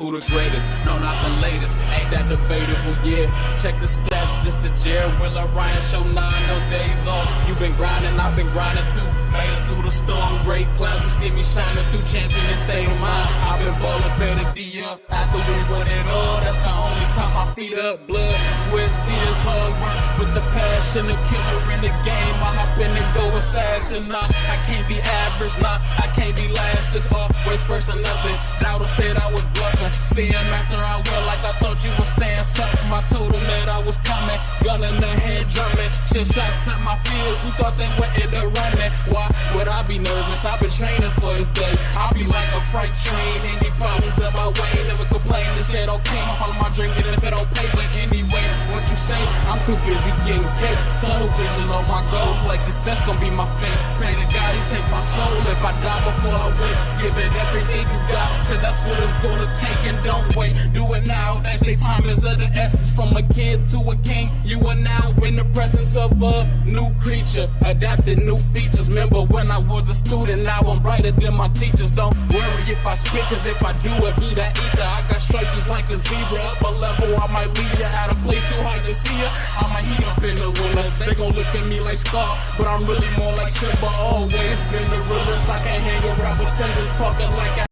Who the greatest? No, not the latest. Ain't that debatable? Yeah. Check the stats. This the Jared Willer Ryan show 9, no days off. You been grinding, I've been grinding too. Made it through the storm, great clouds. You see me shining through champion and state of mind. I've been balling better D up after we win it all. That's the only time my feet up. Blood, sweat, tears, hard work with the passion. The killer in the game. I hop in and go assassin. Nah, I can't be average. Nah, I can't be last. It's always first or nothing. Doubter said I was bluffing. See him after I went like I thought you was saying something. I told him that I was coming, gun in the head drumming. Shit shots at my fears, who thought they went in the running? Why would I be nervous? I've been training for this day. I'll be like a freight train, any problems in my way, never complain. They said okay, I'm follow my dream, even if it don't pay. But anyway, what you say? I'm too busy getting cake. Tunnel vision on my goals, like success gon' be my fate. Pray to God he take my soul if I die before I wake. Give it everything you got, cause that's what it's gonna take. And don't wait, do it now. They say time is of the essence. From a kid to a king, you are now in the presence of a new creature, adapted new features. Remember when I was a student, now I'm brighter than my teachers. Don't worry if I spit, cause if I do it, be that ether. I got stripes just like a zebra. Up a level, I might lead you at a place too high to see ya. I'ma heat up in the winter. They gon' look at me like Scar, but I'm really more like Simba. Always been the realest. I can't hang around pretenders talking like I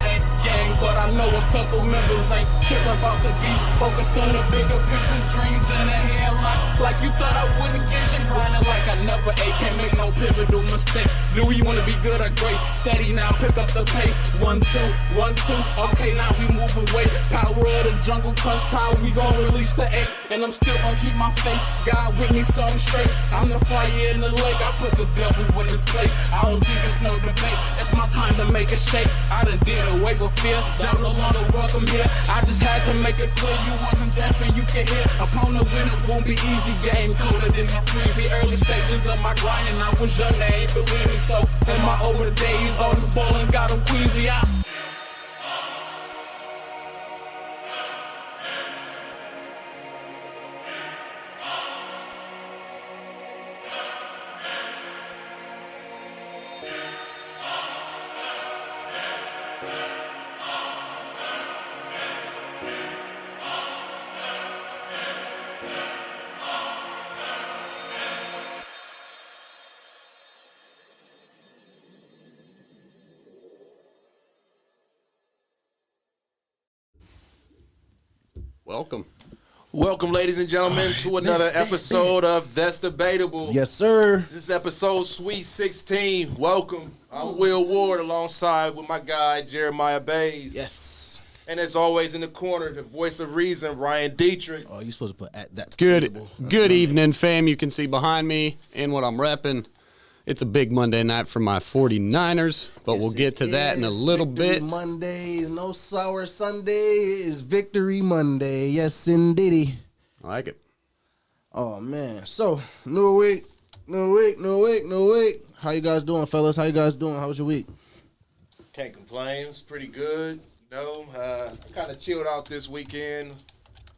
gang, but I know a couple members ain't tripping about the beat. Focused on the bigger picture, dreams in the headlock. Like you thought I wouldn't get you grinding like I never ate. Can't make no pivotal mistake. Do we wanna be good or great? Steady now, pick up the pace. 1, 2, 1, 2. Okay, now we moving weight. Power of the jungle, cause time we gon' release the 8. And I'm still gon' keep my faith. God with me, so I'm straight. I'm the fire in the lake. I put the devil in his place. I don't think it's no debate. It's my time to make a shake. I done did away with fear. Doubt no longer welcome here. I just had to make it clear you wasn't deaf and you can hear. Opponent win it won't be easy. Game colder than the freezy. Early stages of my grind and I was young, they ain't believe me. So in my older days, all this ballin' got them queasy. Welcome, ladies and gentlemen, to another episode of That's Debatable. Yes, sir. This is episode Sweet 16. Welcome. I'm Will Ward alongside with my guy, Jeremiah Bays. Yes. And as always in the corner, the voice of reason, Ryan Dietrich. Oh, you're supposed to put at That's Good. Debatable. Good evening, fam. You can see behind me and what I'm repping. It's a big Monday night for my 49ers, but Yes, we'll get to that in a little Victory bit. Mondays, no sour Sunday is Victory Monday. Yes, indeedy. I like it. Oh, man. So, new week. How you guys doing, fellas? How you guys doing? How was your week? Can't complain. It's pretty good. You know, I kind of chilled out this weekend.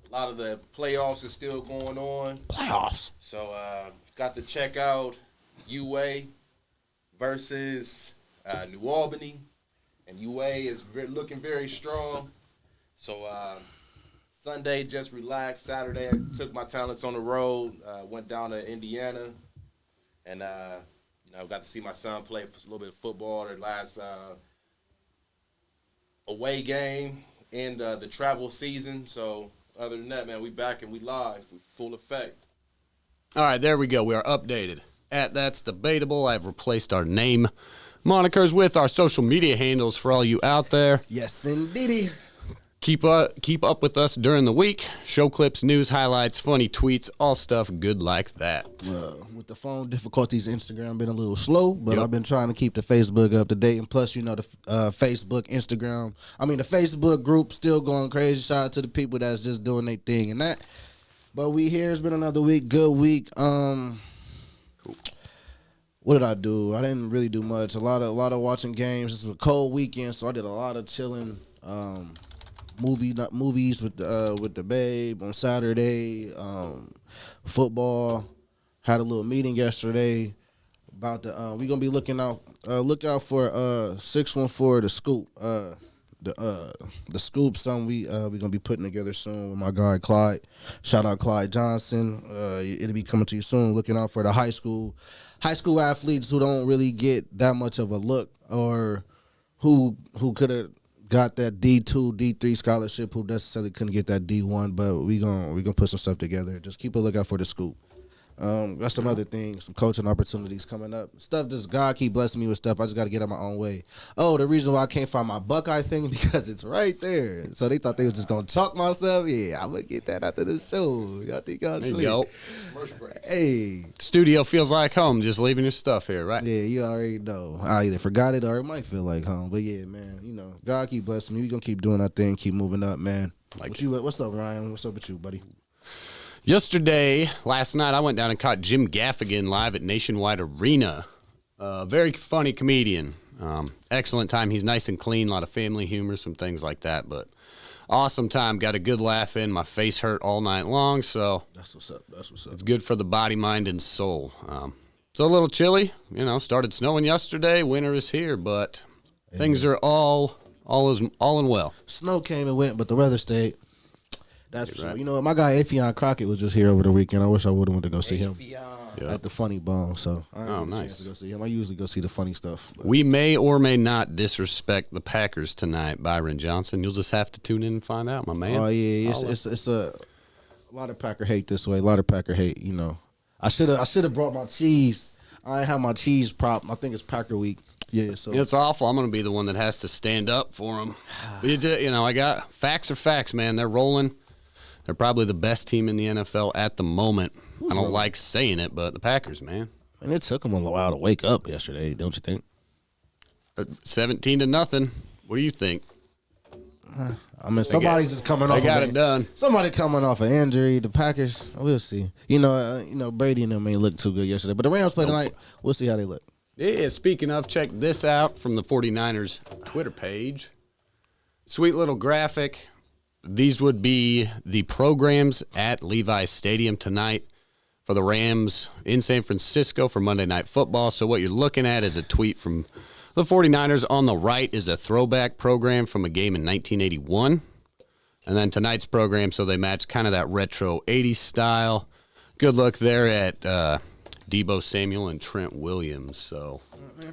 A lot of the playoffs is still going on. Playoffs. So, got to check out UA versus New Albany, and UA is looking very strong. So Sunday just relaxed. Saturday I took my talents on the road. Went down to Indiana, and got to see my son play a little bit of football. Their last away game in the travel season. So other than that, man, we back and we live with full effect. All right, there we go. We are updated. At That's Debatable, I've replaced our name monikers with our social media handles for all you out there. Yes, indeedy. Keep up with us during the week. Show clips, news highlights, funny tweets, all stuff good like that. With the phone difficulties, Instagram been a little slow, but Yep. I've been trying to keep the Facebook up to date. And plus, the Facebook, Instagram, the Facebook group still going crazy. Shout out to the people that's just doing their thing and that. But we here. It's been another week, good week. What did I do? I didn't really do much. A lot of watching games. This was a cold weekend, so I did a lot of chilling. Movies with the babe on Saturday. Football. Had a little meeting yesterday about the. We're gonna be look out for 614 the Scoop. the scoop, something we gonna be putting together soon with my guy Clyde. Shout out Clyde Johnson. It'll be coming to you soon. Looking out for the high school athletes who don't really get that much of a look, or who could have got that D2, D3 scholarship, who necessarily couldn't get that D1. But we gonna put some stuff together. Just keep a lookout for the scoop. Got some other things, some coaching opportunities coming up. Stuff just God keep blessing me with stuff. I just got to get out my own way. Oh, the reason why I can't find my Buckeye thing because it's right there. So they thought they was just gonna chalk my stuff. Yeah, I'm gonna get that after the show. Y'all think y'all There you go. Hey, Studio feels like home. Just leaving your stuff here, right? yeah, you already know. I either forgot it or it might feel like home. But yeah, man, God keep blessing me. We gonna keep doing our thing, keep moving up, man. What's up, Ryan? What's up with you, buddy? Last night, I went down and caught Jim Gaffigan live at Nationwide Arena. Very funny comedian. Excellent time. He's nice and clean, a lot of family humor, some things like that. But awesome time. Got a good laugh in. My face hurt all night long, so That's what's up. it's good for the body, mind, and soul. It's a little chilly. Started snowing yesterday. Winter is here, but things are all in well. Snow came and went, but the weather stayed. That's for sure. You know what? My guy Afion Crockett was just here over the weekend. I wish I would have went to go see him at the Funny Bone. So I didn't get a chance to go see him. I usually go see the funny stuff. But. We may or may not disrespect the Packers tonight, Byron Johnson. You'll just have to tune in and find out, my man. Oh yeah, it's a lot of Packer hate this way. A lot of Packer hate. I should have brought my cheese. I didn't have my cheese prop. I think it's Packer week. Yeah, so it's awful. I'm going to be the one that has to stand up for them. I got facts are facts, man. They're rolling. They're probably the best team in the NFL at the moment. I don't like saying it, but the Packers, man. And it took them a while to wake up yesterday, don't you think? 17-0. What do you think? I mean, somebody's just coming off. They got it done. Somebody coming off an injury. The Packers, we'll see. Brady and them ain't look too good yesterday, but the Rams play tonight. We'll see how they look. Yeah, speaking of, check this out from the 49ers Twitter page. Sweet little graphic. These would be the programs at Levi's Stadium tonight for the Rams in San Francisco for Monday Night Football. So what you're looking at is a tweet from the 49ers. On the right is a throwback program from a game in 1981. And then tonight's program, so they match kind of that retro 80s style. Good look there at Deebo Samuel and Trent Williams. So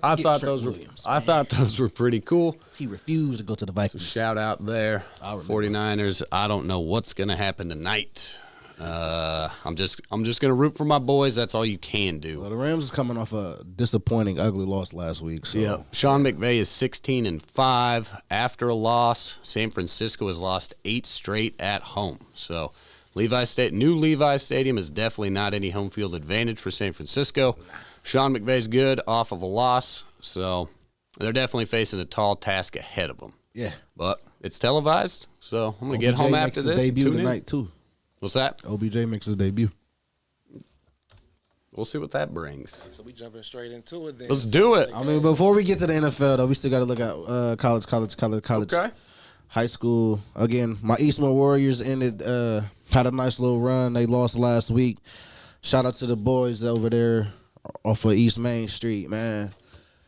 I thought those were pretty cool. He refused to go to the Vikings. So shout out there, 49ers. I don't know what's going to happen tonight. I'm just going to root for my boys. That's all you can do. Well, the Rams is coming off a disappointing, ugly loss last week. So. Yeah, Sean McVay is 16-5 after a loss. San Francisco has lost 8 straight at home. So new Levi's Stadium is definitely not any home field advantage for San Francisco. Sean McVay's good off of a loss, so they're definitely facing a tall task ahead of them. Yeah. But it's televised, so I'm going to get home after this. OBJ makes his debut tonight, too. What's that? OBJ makes his debut. We'll see what that brings. So we jumping straight into it then. Let's do it. I mean, before we get to the NFL, though, we still got to look at college. Okay. High school. Again, my Eastmore Warriors had a nice little run. They lost last week. Shout out to the boys over there off of East Main Street, man.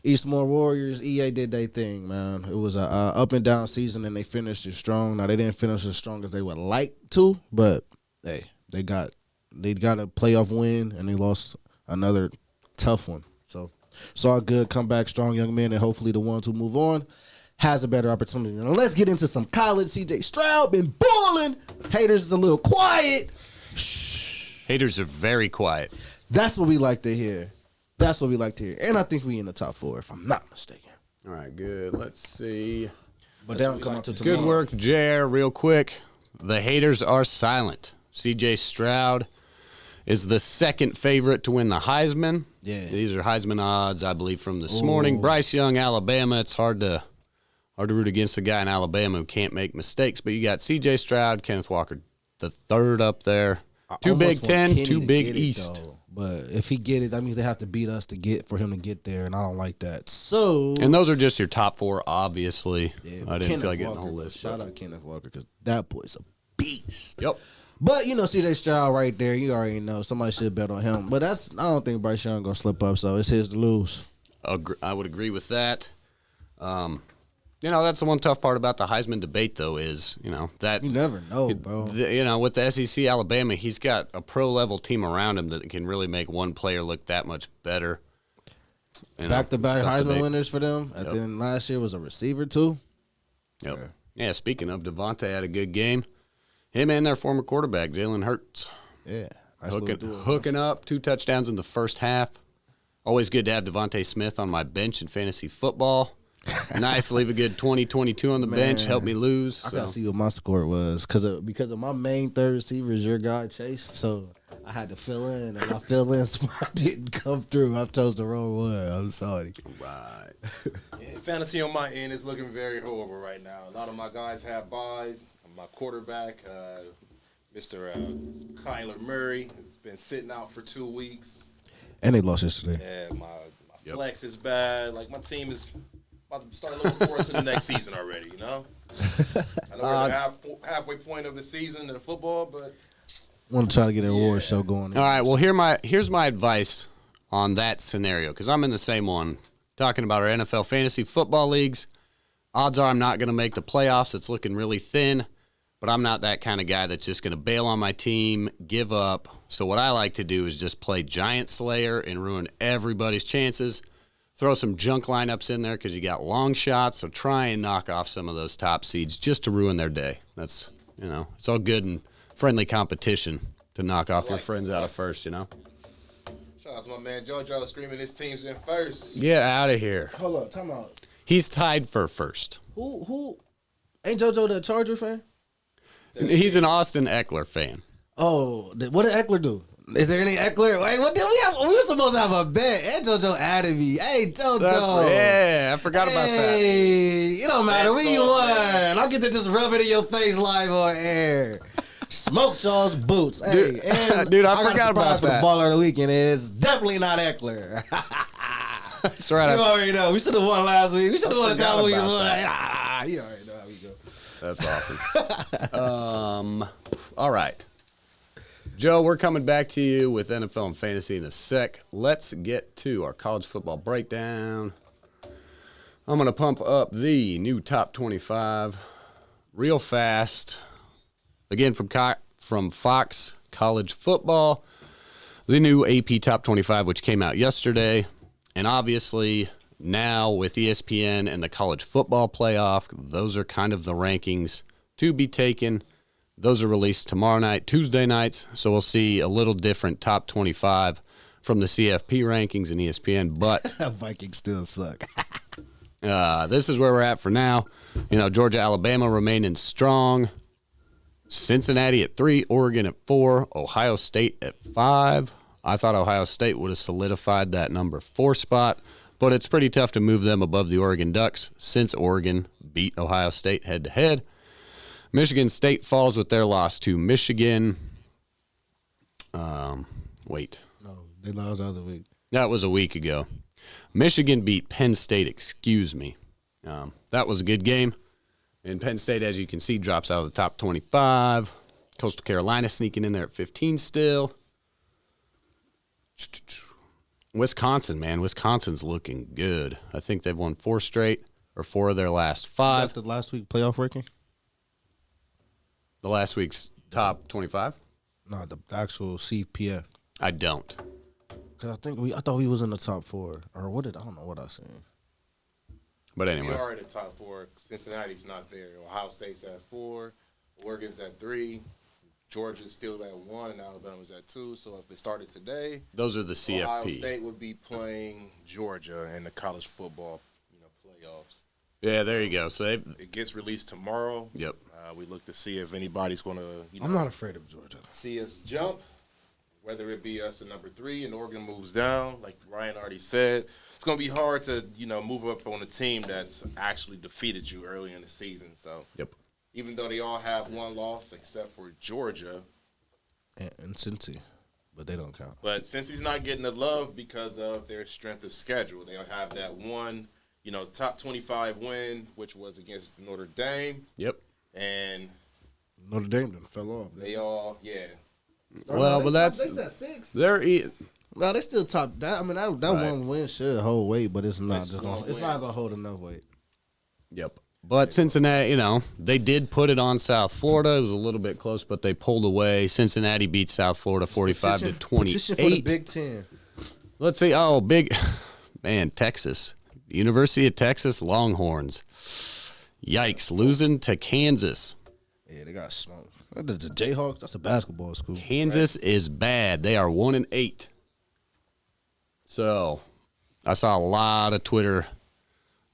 Eastmore Warriors, EA did their thing, man. It was a up and down season, and they finished it strong. Now, they didn't finish as strong as they would like to, but, hey, they got a playoff win, and they lost another tough one. So, it's all good. Come back strong, young men, and hopefully the ones who move on has a better opportunity. Now, let's get into some college. CJ Stroud been balling. Haters is a little quiet. Shh. Haters are very quiet. That's what we like to hear. And I think we in the top 4, if I'm not mistaken. All right, good. Let's see. But they don't come out to tomorrow. Good work, Jer. Real quick. The haters are silent. CJ Stroud is the second favorite to win the Heisman. Yeah. These are Heisman odds, I believe, from this morning. Bryce Young, Alabama. It's hard to root against a guy in Alabama who can't make mistakes. But you got C.J. Stroud, Kenneth Walker, the third up there. Two Big Ten, two Big East. But if he get it, that means they have to beat us for him to get there, and I don't like that. So, and those are just your top 4, obviously. Yeah, I didn't Kenneth feel like getting Walker, the whole list. Shout out Kenneth Walker because that boy's a beast. Yep. But C.J. Stroud right there, you already know somebody should bet on him. But I don't think Bryce Young gonna slip up, so it's his to lose. I would agree with that. that's the one tough part about the Heisman debate, though, is, that You never know, bro. with the SEC Alabama, he's got a pro-level team around him that can really make one player look that much better. Back-to-back it's a tough Heisman debate. winners for them. And then last year was a receiver, too. Yep. Yeah, speaking of, Devontae had a good game. Him and their former quarterback, Jalen Hurts. Yeah. Nice little duo. Hooking up, 2 touchdowns in the first half. Always good to have Devontae Smith on my bench in fantasy football. Nice, leave a good 20-22 on the bench, help me lose. I gotta see what my score was because of my main third receiver is your guy Chase, so I had to fill in, and my fill-in spot didn't come through. I chose the wrong one. I'm sorry. Right. Yeah, fantasy on my end is looking very horrible right now. A lot of my guys have buys. My quarterback, Mr. Kyler Murray, has been sitting out for 2 weeks. And they lost yesterday. And my flex is bad. Like, my team is about to start looking forward to the next season already, I know we're at the halfway point of the season in football, but Want to try to get an award show going. All right, well, here's my advice on that scenario, because I'm in the same one. Talking about our NFL fantasy football leagues, odds are I'm not going to make the playoffs. It's looking really thin, but I'm not that kind of guy that's just going to bail on my team, give up. So what I like to do is just play Giant Slayer and ruin everybody's chances. Throw some junk lineups in there because you got long shots, so try and knock off some of those top seeds just to ruin their day. That's, it's all good and friendly competition to knock off your friends out of first, Shout out to my man JoJo screaming his team's in first. Get out of here. Hold up, time out. He's tied for first. Who? Ain't JoJo the Charger fan? He's an Austin Eckler fan. Oh, what did Eckler do? Is there any Eckler? Wait, what did we have? We were supposed to have a bet. And JoJo added me. Hey, JoJo. Yeah, I forgot about that. Hey, it don't matter. That's We all, won. man. I get to just rub it in your face live on air. Smoke y'all's boots. Hey, Dude, and dude, I got a forgot about surprise for that. the baller of the weekend. It's definitely not Eckler. That's right. You already know. We should have won last week. We should have won the time we about won. that. You already know how we go. That's awesome. All right. Joe, we're coming back to you with NFL and fantasy in a sec. Let's get to our college football breakdown. I'm going to pump up the new top 25 real fast. Again, from Fox College Football, the new AP Top 25, which came out yesterday. And obviously, now with ESPN and the college football playoff, those are kind of the rankings to be taken. Those are released tomorrow night, Tuesday nights. So we'll see a little different top 25 from the CFP rankings and ESPN. But Vikings still suck. this is where we're at for now. Georgia, Alabama remaining strong. Cincinnati at 3, Oregon at 4, Ohio State at 5. I thought Ohio State would have solidified that number 4 spot, but it's pretty tough to move them above the Oregon Ducks since Oregon beat Ohio State head-to-head. Michigan State falls with their loss to Michigan. Wait. No, they lost the other week. That was a week ago. Michigan beat Penn State, excuse me. That was a good game. And Penn State, as you can see, drops out of the top 25. Coastal Carolina sneaking in there at 15 still. Wisconsin, man. Wisconsin's looking good. I think they've won 4 straight or 4 of their last 5. After last week playoff ranking? The last week's top 25? No, the actual CPF. I don't. Because I thought we was in the top 4. Or what I don't know what I seen. But We anyway. are in the top 4. Cincinnati's not there. Ohio State's at 4. Oregon's at 3. Georgia's still at 1, and Alabama's at 2. So if it started today, Those are the CFP. Ohio State would be playing Georgia in the college football, playoffs. Yeah, there you go. So It gets released tomorrow. Yep. We look to see if anybody's going to, I'm not afraid of Georgia. see us jump, whether it be us at number 3 and Oregon moves down, like Ryan already said. It's going to be hard to, move up on a team that's actually defeated you early in the season. So Yep. even though they all have 1 loss except for Georgia, And Cincy. But they don't count. but since he's not getting the love because of their strength of schedule, they'll have that one, top 25 win, which was against Notre Dame. Yep. And Notre Dame done fell off. they all, Well, but that's They said 6. they're No, they still top. That Right. one win should hold weight, but it's not. It's Just gonna gonna, it's win. not gonna hold enough weight. Yep. But Cincinnati, they did put it on South Florida. It was a little bit close, but they pulled away. Cincinnati beat South Florida 45-28. Petition for the Big Ten. Let's see. Oh, Texas. University of Texas Longhorns. Yikes, losing to Kansas. Yeah, they got smoked. The Jayhawks, that's a basketball school. Kansas is bad. They are 1-8. So, I saw a lot of Twitter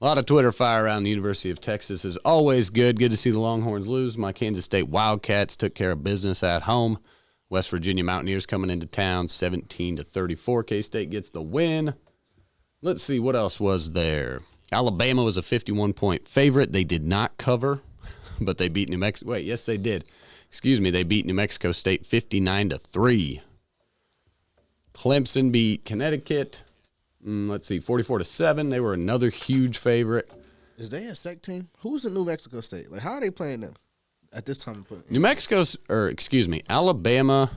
fire around the University of Texas. Is always good. Good to see the Longhorns lose. My Kansas State Wildcats took care of business at home. West Virginia Mountaineers coming into town, 17-34. K-State gets the win. Let's see, what else was there? Alabama was a 51-point favorite. They did not cover, but they beat New Mexico. Wait, yes, they did. Excuse me, they beat New Mexico State 59-3. Clemson beat Connecticut. Let's see, 44-7. They were another huge favorite. Is they a SEC team? Who's in New Mexico State? Like, how are they playing them at this time? Alabama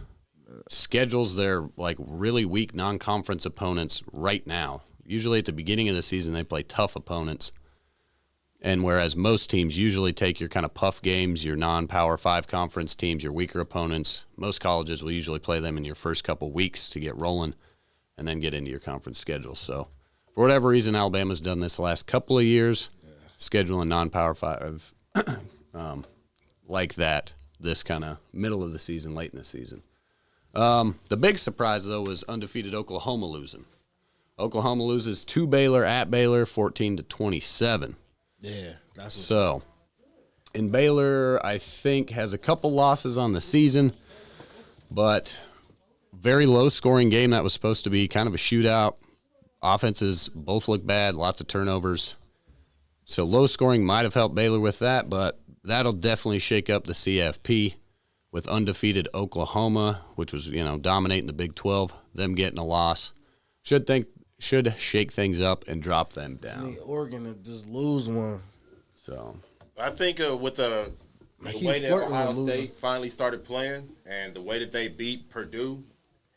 schedules their really weak non-conference opponents right now. Usually at the beginning of the season, they play tough opponents. And whereas most teams usually take your kind of puff games, your non-Power 5 conference teams, your weaker opponents, most colleges will usually play them in your first couple weeks to get rolling and then get into your conference schedule. So for whatever reason, Alabama's done this the last couple of years, scheduling non-Power 5 like that, this kind of middle of the season, late in the season. The big surprise, though, was undefeated Oklahoma losing. Oklahoma loses to Baylor at Baylor, 14-27. Yeah. So, and Baylor, I think, has a couple losses on the season, but very low-scoring game that was supposed to be kind of a shootout. Offenses both look bad, lots of turnovers. So low scoring might have helped Baylor with that, but that'll definitely shake up the CFP with undefeated Oklahoma, which was, dominating the Big 12, them getting a loss. Should shake things up and drop them down. Oregon to just lose one. So I think with the way that Ohio State finally started playing and the way that they beat Purdue,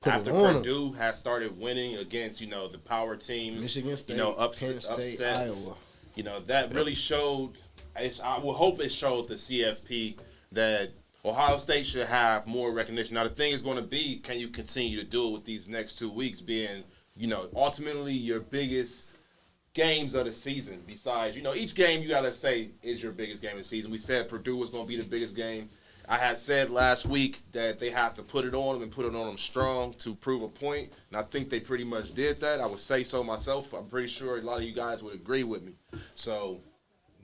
after Purdue has started winning against, the power teams, Michigan State, Penn State, Iowa. That really showed. I will hope it showed the CFP that Ohio State should have more recognition. Now the thing is going to be, can you continue to do it with these next 2 weeks being, ultimately your biggest games of the season? Besides, each game you got to say is your biggest game of the season. We said Purdue was going to be the biggest game. I had said last week that they have to put it on them and put it on them strong to prove a point, and I think they pretty much did that. I would say so myself. I'm pretty sure a lot of you guys would agree with me. So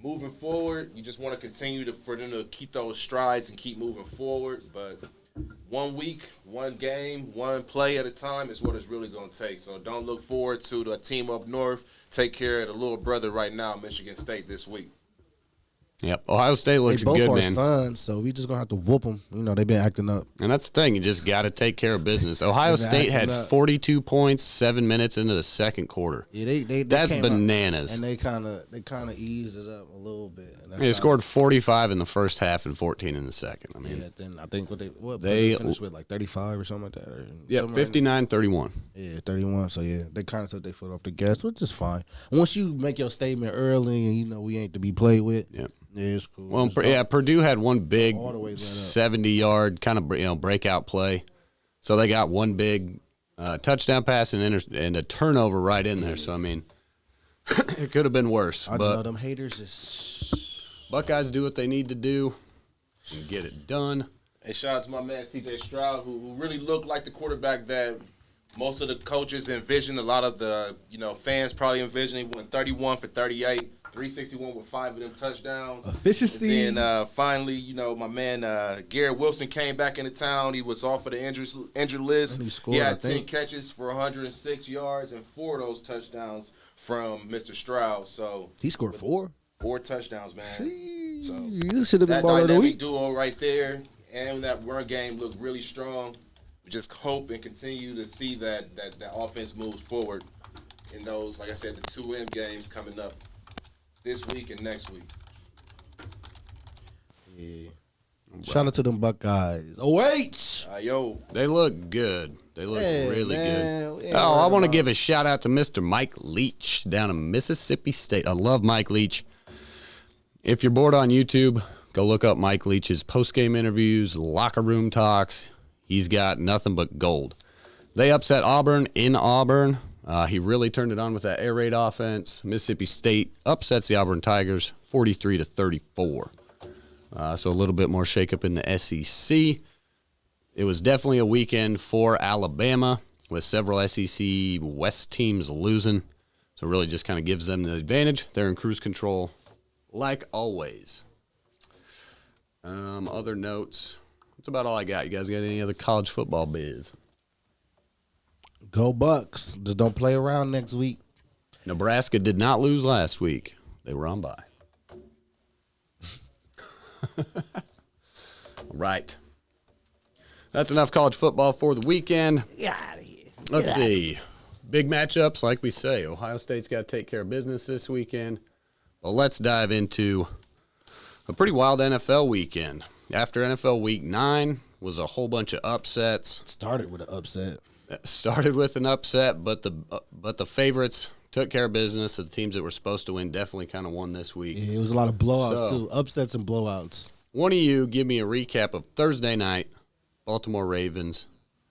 moving forward, you just want to continue for them to keep those strides and keep moving forward. But 1 week, one game, one play at a time is what it's really going to take. So don't look forward to the team up north. Take care of the little brother right now, Michigan State, this week. Yep, Ohio State looks good, man. They both are sons, so we just going to have to whoop them. They've been acting up. And that's the thing. You just got to take care of business. Ohio State had 42 points 7 minutes into the second quarter. Yeah, that's bananas. And they kind of eased it up a little bit. They scored 45 in the first half and 14 in the second. Then I think they finished with 35 or something like that. Yeah, 59-31. Yeah, 31. So they kind of took their foot off the gas, which is fine. Once you make your statement early and we ain't to be played with. Yep. Yeah, it's cool. Well, Purdue had one big 70-yard kind of breakout play, so they got one big touchdown pass and a turnover right in there. So it could have been worse. I just know them haters is Buckeyes do what they need to do and get it done. Hey, shout out to my man C.J. Stroud, who really looked like the quarterback that most of the coaches envisioned. A lot of the fans probably envisioned. He went 31 for 38. 361 with 5 of them touchdowns. Efficiency. And then finally, my man Garrett Wilson came back into town. He was off of the injured list. He had 10 catches for 106 yards and 4 of those touchdowns from Mr. Stroud. So he scored 4? 4 touchdowns, man. So this should have been baller of the week. Duo right there, and that run game looked really strong. We just hope and continue to see that offense moves forward in those, like I said, the 2M games coming up this week and next week. Yeah. Shout out to them Buckeyes. Oh, wait! Yo. They look good. They look really good. Yeah, I want to give a shout out to Mr. Mike Leach down in Mississippi State. I love Mike Leach. If you're bored on YouTube, go look up Mike Leach's post-game interviews, locker room talks. He's got nothing but gold. They upset Auburn in Auburn. He really turned it on with that air raid offense. Mississippi State upsets the Auburn Tigers 43-34. So a little bit more shakeup in the SEC. It was definitely a weekend for Alabama with several SEC West teams losing. So it really just kind of gives them the advantage. They're in cruise control like always. Other notes. That's about all I got. You guys got any other college football biz? Go Bucks. Just don't play around next week. Nebraska did not lose last week. They were on bye. Right. That's enough college football for the weekend. Get out of here. Let's see. Big matchups, like we say. Ohio State's got to take care of business this weekend. Well, let's dive into a pretty wild NFL weekend. After NFL Week 9 was a whole bunch of upsets. Started with an upset. Started with an upset, but the favorites took care of business. The teams that were supposed to win definitely kind of won this week. Yeah, it was a lot of blowouts, too. Upsets and blowouts. One of you give me a recap of Thursday night, Baltimore Ravens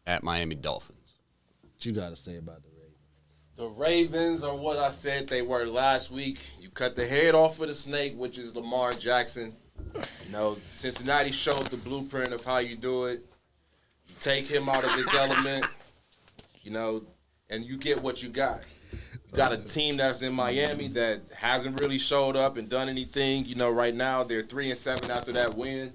at Miami Dolphins. What you got to say about the Ravens? The Ravens are what I said they were last week. You cut the head off of the snake, which is Lamar Jackson. You know, Cincinnati showed the blueprint of how you do it. You take him out of his element, you know, and you get what you got. You got a team that's in Miami that hasn't really showed up and done anything. You know, right now they're 3-7 after that win,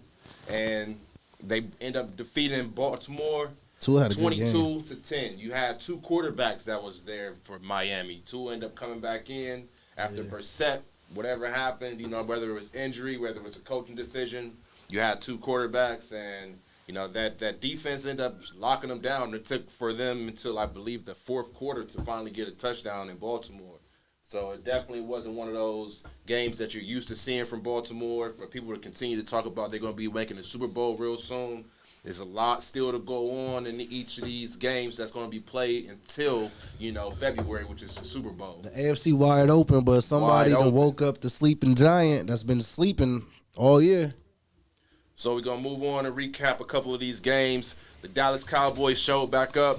and they end up defeating Baltimore 22-10. You had two quarterbacks that was there for Miami. Two end up coming back in after Brissett. Whatever happened, you know, whether it was injury, whether it was a coaching decision, you had two quarterbacks, and you know that defense ended up locking them down. It took for them until I believe the fourth quarter to finally get a touchdown in Baltimore. So it definitely wasn't one of those games that you're used to seeing from Baltimore. For people to continue to talk about they're going to be making the Super Bowl real soon. There's a lot still to go on in each of these games that's going to be played until, you know, February, which is the Super Bowl. The AFC wide open, but somebody done woke up the sleeping giant that's been sleeping all year. So we're going to move on and recap a couple of these games. The Dallas Cowboys showed back up,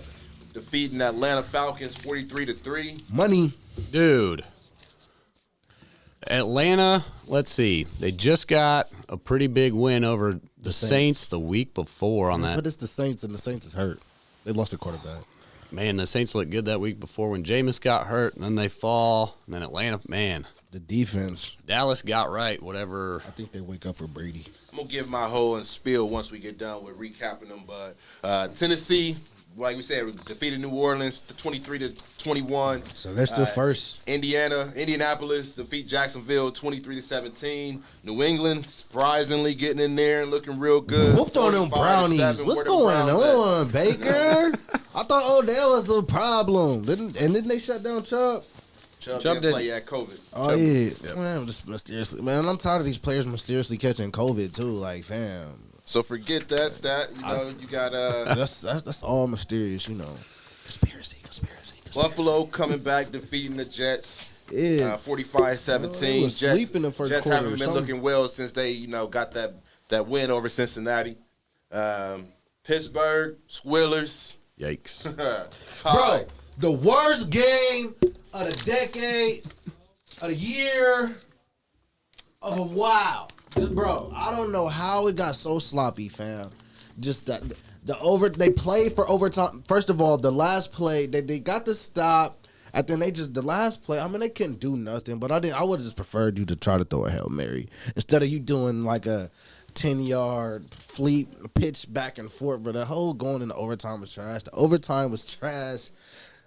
defeating Atlanta Falcons 43-3. Money. Dude. Atlanta, let's see. They just got a pretty big win over the Saints the week before on that. But it's the Saints, and the Saints is hurt. They lost their quarterback. Man, the Saints looked good that week before when Jameis got hurt, and then they fall. And then Atlanta, man. The defense. Dallas got right, whatever. I think they wake up for Brady. I'm going to give my whole and spiel once we get done with recapping them. But Tennessee, like we said, defeated New Orleans 23-21. So they're still first. Indianapolis defeat Jacksonville 23-17. New England surprisingly getting in there and looking real good. Whooped on them brownies. What's going on, Baker? I thought Odell was the problem. Didn't they shut down Chubb? Chubb didn't play at COVID. Oh, Chubb, yeah. Man, just mysteriously. Man, I'm tired of these players mysteriously catching COVID, too. Like, fam. So forget that stat. You know, you got That's all mysterious, you know. Conspiracy. Buffalo coming back, defeating the Jets. Yeah. 45-17. Sleep in the first Jets quarter haven't been looking well since they, you know, got that win over Cincinnati. Pittsburgh, Squillers. Yikes. Bro, the worst game of the decade, of the year, of a while. Bro, I don't know how it got so sloppy, fam. Just that they played for overtime. First of all, the last play they got the stop, and then the last play. I mean, they couldn't do nothing. But I would have just preferred you to try to throw a Hail Mary instead of you doing like a 10-yard pitch back and forth. But the whole going into overtime was trash. The overtime was trash.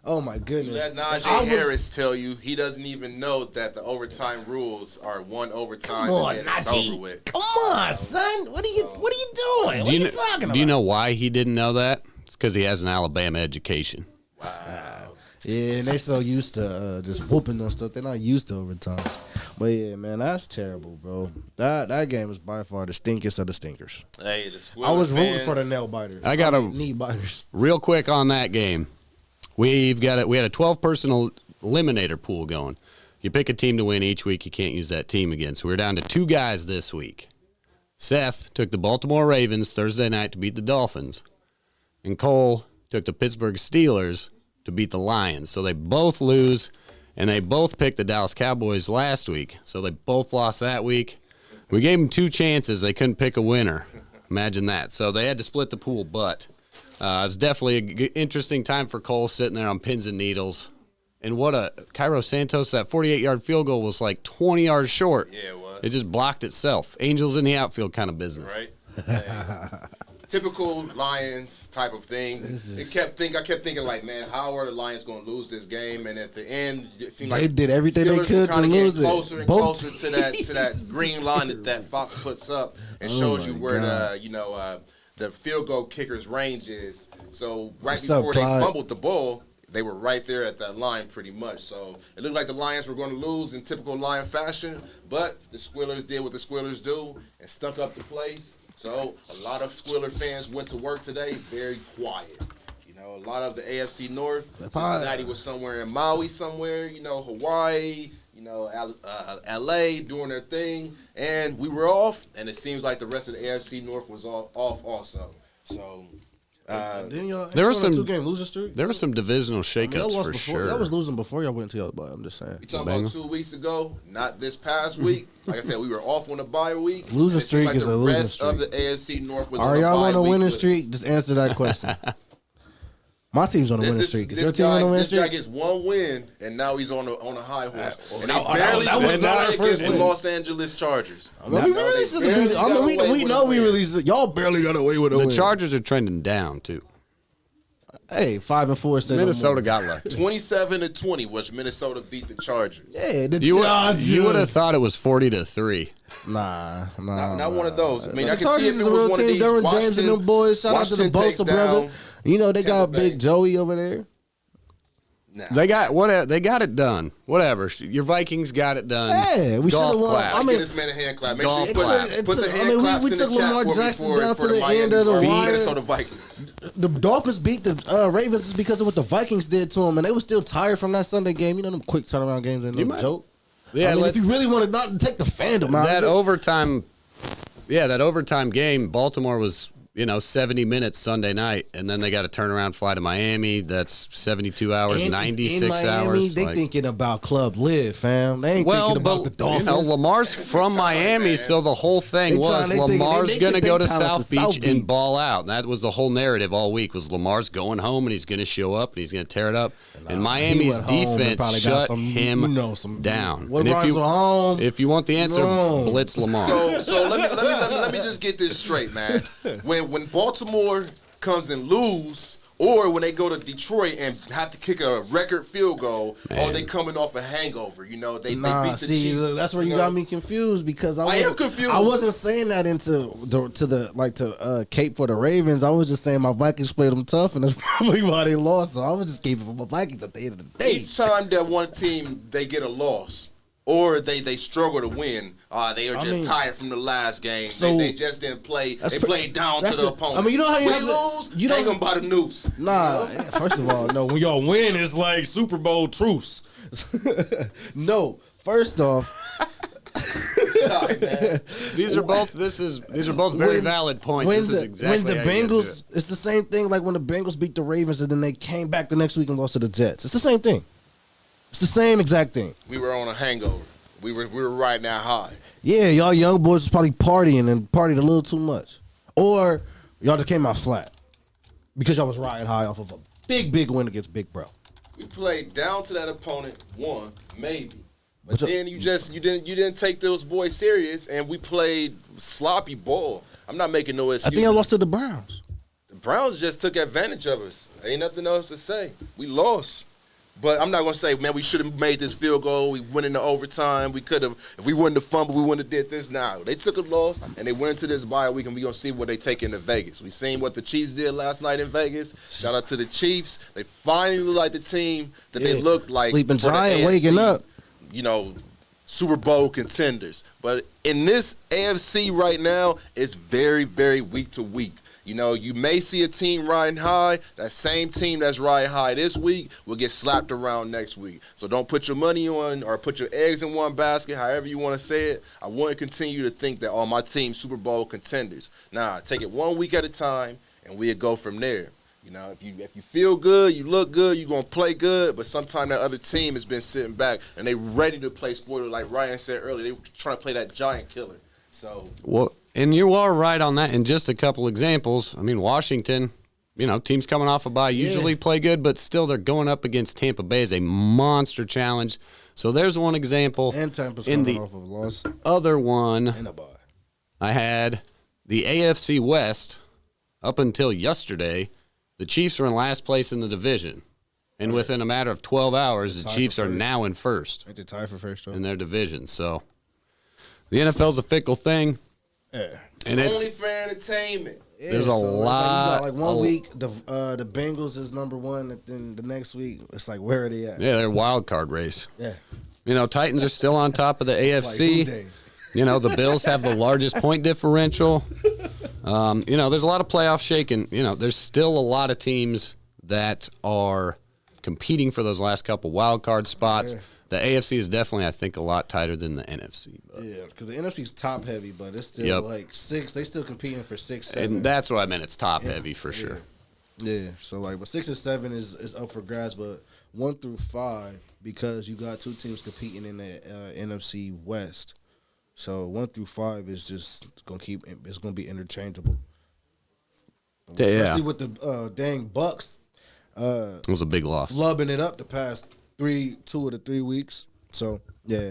Oh, my goodness. You let Najee Harris tell you he doesn't even know that the overtime rules are one overtime and then it's over with. Come on, son. What are you doing? What are you talking about? Do you know why he didn't know that? It's because he has an Alabama education. Wow. Yeah, and they're so used to just whooping them stuff. They're not used to overtime. But, yeah, man, that's terrible, bro. That game was by far the stinkest of the stinkers. Hey, I was rooting for the nail biters. Knee biters. Real quick on that game. We had a 12-person eliminator pool going. You pick a team to win each week, you can't use that team again. So we're down to 2 guys this week. Seth took the Baltimore Ravens Thursday night to beat the Dolphins, and Cole took the Pittsburgh Steelers to beat the Lions. So they both lose, and they both picked the Dallas Cowboys last week. So they both lost that week. We gave them 2 chances. They couldn't pick a winner. Imagine that. So they had to split the pool, but it's definitely an interesting time for Cole sitting there on pins and needles. And what a Cairo Santos, that 48-yard field goal was like 20 yards short. Yeah, it was. It just blocked itself. Angels in the outfield kind of business. Right. Typical Lions type of thing. I kept thinking like, man, how are the Lions going to lose this game? And at the end, it seemed like They did everything they Steelers could were to kinda getting lose it. closer and Both closer to that green line that Fox puts up and shows you my where God. the field goal kicker's range is. So right What's up, before they Clyde? fumbled the ball, they were right there at that line pretty much. So it looked like the Lions were going to lose in typical Lion fashion, but the Squillers did what the Squillers do and stuck up the place. So a lot of Squiller fans went to work today very quiet. A lot of the AFC North, Cincinnati was somewhere in Maui somewhere, Hawaii, LA doing their thing, and we were off, and it seems like the rest of the AFC North was off also. So There was some 2-game losing streak. There were some divisional Y'all shakeups lost for before. sure. Y'all was losing before y'all went to y'all. But I'm just saying. you talking about 2 weeks ago, not this past week. Like I said, we were off on a bye week. Losing and it seemed streak is the a losing rest of streak. the AFC North was Are on a y'all bye on a week winning with us. streak? Just answer that question. My team's on a winning streak. Is your team on a winning This guy streak? gets 1 win, and now he's on a high horse. And that they barely was won not our against first the win. Los Angeles Chargers. I mean, we released it. We know we released it. Y'all barely got away with a The win. Chargers are trending down too. Hey, 5-4. Say Minnesota no got lucky. 27-20 was Minnesota beat the Chargers. Yeah, the You Chargers. would have thought it was 40-3. Nah. Not one of those. I mean, The I can see Chargers if is it a was real one of team. these. Derwin James and them boys. Shout out to the Washington takes Bosa brother. down They got Tampa Bay. Big Joey over there. They got it done. Whatever. Your Vikings got it done. Yeah, we Golf should've won. clap. I mean, Get this man a hand clap. Make Golf sure you clap. put the I hand mean, claps we in took the chat Lamar for me Jackson for down for to the Miami, end of the for wire. Minnesota Vikings. The Dolphins beat the Ravens is because of what the Vikings did to them, and they were still tired from that Sunday game. You know them quick turnaround games ain't no might- joke. Yeah, I mean, if let's- you really want to not take the fandom out that of it, overtime. Yeah, that overtime game. Baltimore was 70 minutes Sunday night, and then they got a turnaround flight to Miami. That's 72 hours, and 96 in Miami, hours. They thinking about Club Live, fam. They ain't thinking about the Dolphins. Lamar's from Miami, man. so the whole thing They was trying- they thinking- Lamar's they going to think go they to talent South to South Beach Beach. and ball out. And that was the whole narrative all week was Lamar's going home and he's going to show up and he's going to tear it up. And Miami's He went home and defense probably got shut some, him some down. What And if home? if you want the answer, No. blitz Lamar. So let me just get this straight, man. When Baltimore comes and lose, or when they go to Detroit and have to kick a record field goal, or they coming off a hangover, they beat the Chiefs. Look, that's where you got me confused because I am confused. I wasn't saying that to cape for the Ravens. I was just saying my Vikings played them tough, and that's probably why they lost. So I was just keeping for my Vikings at the end of the day. Each time that one team they get a loss or they struggle to win, they are just tired from the last game. So they just didn't play. They played down to the opponent. I mean, you know how you when have you to lose, you hang don't them by the noose. Nah, first of all, no. When y'all win, it's like Super Bowl truce. No, first off, Sorry, man. These are both very valid points. When This is exactly when the how you gotta do Bengals, it's the same thing. Like when the Bengals beat the Ravens and then they came back the next week and lost to the Jets. It's the same thing. It's the same exact thing. We were on a hangover. We were riding that high. Yeah, y'all young boys was probably partying and partied a little too much, or y'all just came out flat because y'all was riding high off of a big win against Big Bro. We played down to that opponent, won maybe, but then you didn't take those boys serious, and we played sloppy ball. I'm not making no I excuses. think I lost to the Browns. The Browns just took advantage of us. Ain't nothing else to say. We lost. But I'm not going to say, man, we should have made this field goal. We went into overtime. We could have, if we wouldn't have fumbled, we wouldn't have did this. Now, they took a loss, and they went into this bye week, and we're going to see what they take into Vegas. We seen what the Chiefs did last night in Vegas. Shout out to the Chiefs. They finally look like the team that they looked like. Sleeping for the giant AFC. waking up. Super Bowl contenders. But in this AFC right now, it's very, very week to week. You know, you may see a team riding high. That same team that's riding high this week will get slapped around next week. So don't put your money on or put your eggs in one basket, however you want to say it. I want to continue to think that, my team's Super Bowl contenders. Nah, take it 1 week at a time, and we'll go from there. You know, if you feel good, you look good, you're going to play good, but sometimes that other team has been sitting back, and they ready to play spoiler, like Ryan said earlier. They trying to play that giant killer. So, well, and you are right on that. And just a couple examples. I mean, Washington, you know, teams coming off a bye usually play good, but still they're going up against Tampa Bay as a monster challenge. So there's one example. And Tampa's coming off of a loss. Other one, And a bye. I had the AFC West up until yesterday. The Chiefs are in last place in the division. And within a matter of 12 hours, the Chiefs are now in first. Ain't they tied for first, though? In their division. So the NFL's a fickle thing. Yeah. And it's only for entertainment. Yeah, there's a lot. Like 1 week, the Bengals is number one, and then the next week, it's like, where are they at? Yeah, they're a wild card race. Yeah. You know, Titans are still on top of the AFC. Like, you know, the Bills have the largest point differential. You know, there's a lot of playoff shaking. You know, there's still a lot of teams that are competing for those last couple wild card spots. Yeah. The AFC is definitely, I think, a lot tighter than the NFC. But. Yeah, because the NFC's top heavy, but it's still like 6. They still competing for 6, 7. And that's what I meant. It's top heavy for sure. Yeah, so like, but 6 and 7 is up for grabs, but 1 through 5, because you got 2 teams competing in the NFC West. So 1 through 5 is just it's gonna be interchangeable. Especially with the dang Bucks. It was a big loss. Flubbing it up the past 2 of the 3 weeks. So yeah.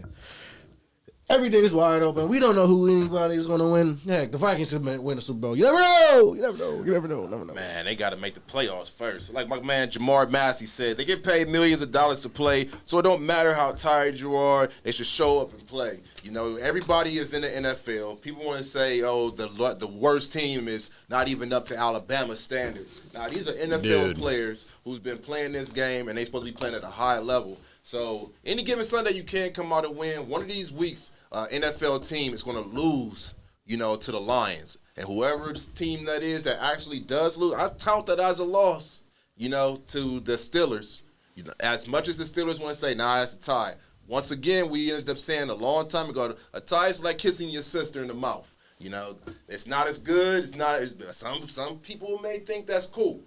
Everything's wide open. We don't know who anybody's going to win. Heck, the Vikings could win the Super Bowl. You never know. You never know. Man, they got to make the playoffs first. Like my man Jamar Massey said, they get paid millions of dollars to play, so it don't matter how tired you are. They should show up and play. You know, everybody is in the NFL. People want to say, the worst team is not even up to Alabama standards. Now, these are NFL players who's been playing this game, and they supposed to be playing at a high level. So any given Sunday, you can come out and win. One of these weeks, NFL team is going to lose, you know, to the Lions. And whoever's team that is that actually does lose, I count that as a loss, you know, to the Steelers. You know, as much as the Steelers want to say, nah, that's a tie. Once again, we ended up saying a long time ago, a tie is like kissing your sister in the mouth. You know, it's not as good. It's not as, some people may think that's cool.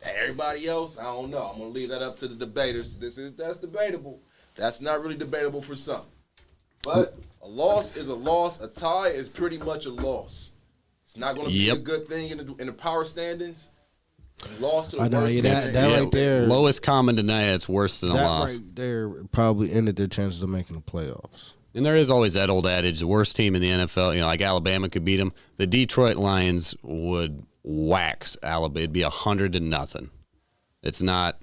Everybody else, I don't know. I'm gonna leave that up to the debaters. That's debatable. That's not really debatable for some. But a loss is a loss. A tie is pretty much a loss. It's not gonna be a good thing in the power standings. Lost to the worst team. That right there, lowest common denominator. It's worse than a loss. That right there probably ended their chances of making the playoffs. And there is always that old adage: the worst team in the NFL, you know, like Alabama could beat them. The Detroit Lions would wax Alabama. It'd be 100-0. It's not.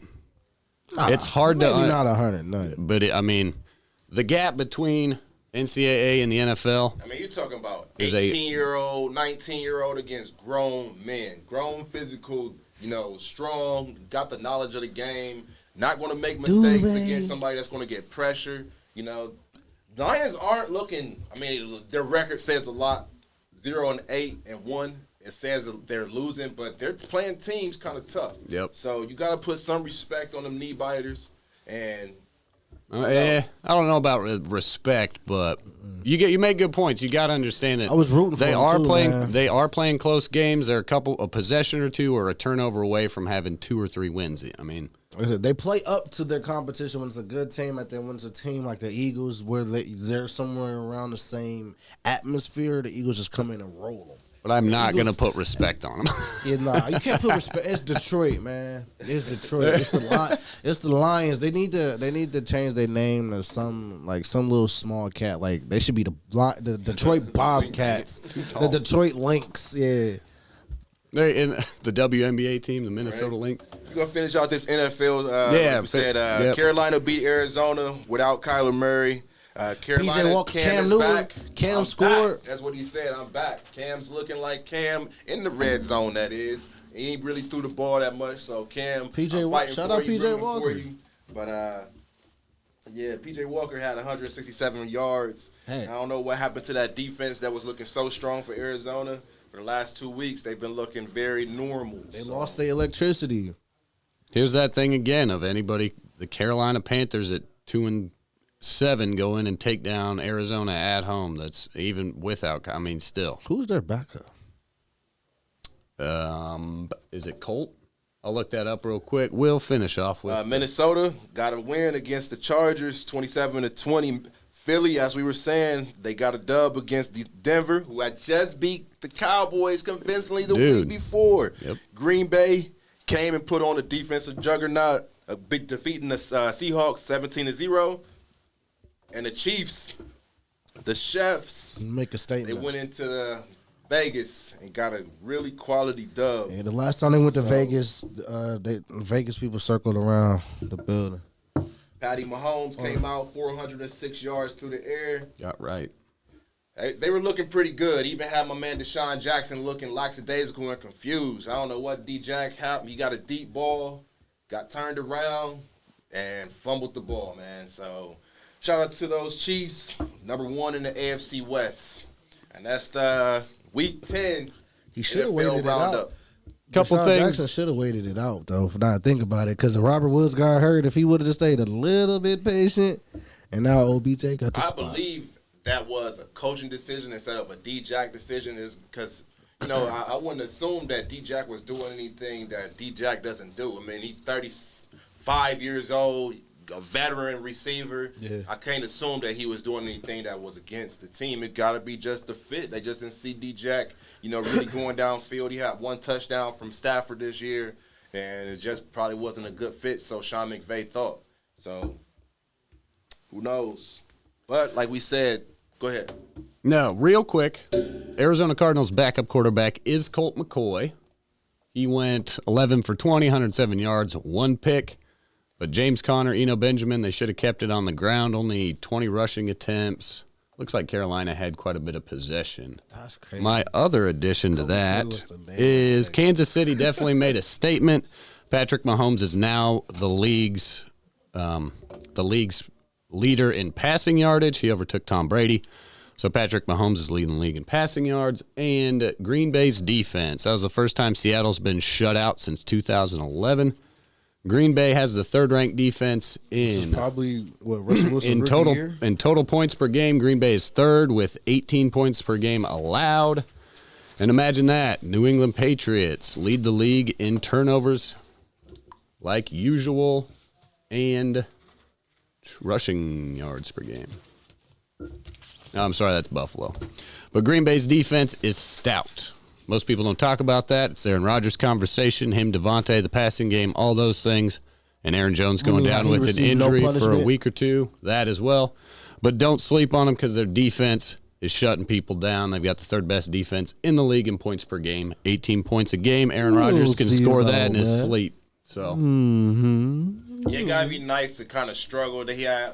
It's hard maybe to. Not 100, but I mean, the gap between NCAA and the NFL. I mean, you're talking about 18-year-old, 19-year-old against grown men, grown, physical, you know, strong, got the knowledge of the game, not going to make mistakes against somebody that's going to get pressure. You know, Lions aren't looking. I mean, their record says a lot. 0-8-1. It says that they're losing, but they're playing teams kind of tough. Yep. So you got to put some respect on them knee biters. And I don't know about respect, but you make good points. You got to understand that I was rooting for they them are too, playing. man. They are playing close games. They're a possession or two or a turnover away from having 2 or 3 wins. I mean, like I said, they play up to their competition when it's a good team. Like then when it's a team like the Eagles, where they're somewhere around the same atmosphere, the Eagles just come in and roll them. but I'm not going to put respect on them. Yeah, nah, you can't put respect. It's Detroit, man. It's Detroit. It's the Lions. They need to change their name to some little small cat. Like they should be the Detroit Bobcats, the Detroit Lynx. Yeah. They're in the WNBA team, the Minnesota Lynx. We're going to finish out this NFL. Carolina beat Arizona without Kyler Murray. Carolina, PJ Walker, Cam is Newton, back. Cam I'm scored. Back. That's what he said. I'm back. Cam's looking like Cam in the red zone, that is. He ain't really threw the ball that much, so Cam, PJ I'm fighting shout for out you, PJ rooting Walker. for you. But Yeah, P.J. Walker had 167 yards. Hey. I don't know what happened to that defense that was looking so strong for Arizona. For the last 2 weeks, they've been looking very normal. They lost their electricity. Here's that thing again of anybody. The Carolina Panthers at 2-7 go in and take down Arizona at home. That's even without. I mean, still. Who's their backup? Is it Colt? I'll look that up real quick. We'll finish off with Minnesota got a win against the Chargers, 27-20. Philly, as we were saying, they got a dub against Denver, who had just beat the Cowboys convincingly the week before. Yep. Green Bay came and put on a defensive juggernaut, a big defeating the Seahawks 17-0. And the Chiefs, the Chefs, Make a they statement. went into Vegas and got a really quality dub. And the last time they went to Vegas, Vegas people circled around the building. Patty Mahomes came out 406 yards through the air. got right. They were looking pretty good. Even had my man Deshaun Jackson looking lackadaisical and confused. I don't know what D-Jack happened. He got a deep ball, got turned around, and fumbled the ball, man. So shout out to those Chiefs, number 1 in the AFC West. And that's the Week 10 He should have NFL waited it out. roundup. Couple Deshaun things. Jackson should have waited it out, though, if not think about it. Because if Robert Woods got hurt, if he would have just stayed a little bit patient, and now OBJ got the I spot. believe that was a coaching decision instead of a D-Jack decision, is because, I wouldn't assume that D-Jack was doing anything that D-Jack doesn't do. I mean, he's 35 years old, a veteran receiver. Yeah. I can't assume that he was doing anything that was against the team. It got to be just the fit. They just didn't see D-Jack, really going downfield. He had 1 touchdown from Stafford this year, and it just probably wasn't a good fit, so Sean McVay thought. So, who knows? But, like we said, go ahead. No, real quick. Arizona Cardinals backup quarterback is Colt McCoy. He went 11 for 20, 107 yards, 1 pick. But James Conner, Eno Benjamin, they should have kept it on the ground. Only 20 rushing attempts. Looks like Carolina had quite a bit of possession. That's crazy. My other addition to that was the man. is Kansas City definitely made a statement. Patrick Mahomes is now the league's leader in passing yardage. He overtook Tom Brady. So Patrick Mahomes is leading the league in passing yards. And Green Bay's defense. That was the first time Seattle's been shut out since 2011. Green Bay has the 3rd-ranked defense in Probably what Russell Wilson in rookie total year? in total points per game. Green Bay is 3rd with 18 points per game allowed. And imagine that, New England Patriots lead the league in turnovers like usual and rushing yards per game. No, I'm sorry, that's Buffalo. But Green Bay's defense is stout. Most people don't talk about that. It's Aaron Rodgers' conversation, him, Devontae, the passing game, all those things. And Aaron Jones going down he with an received no injury for a punishment? week or two. That as well. But don't sleep on them because their defense is shutting people down. They've got the 3rd best defense in the league in points per game, 18 points a game. Aaron Rodgers can see score about that in his that. sleep. So Yeah, it got to be nice to kind of struggle. He had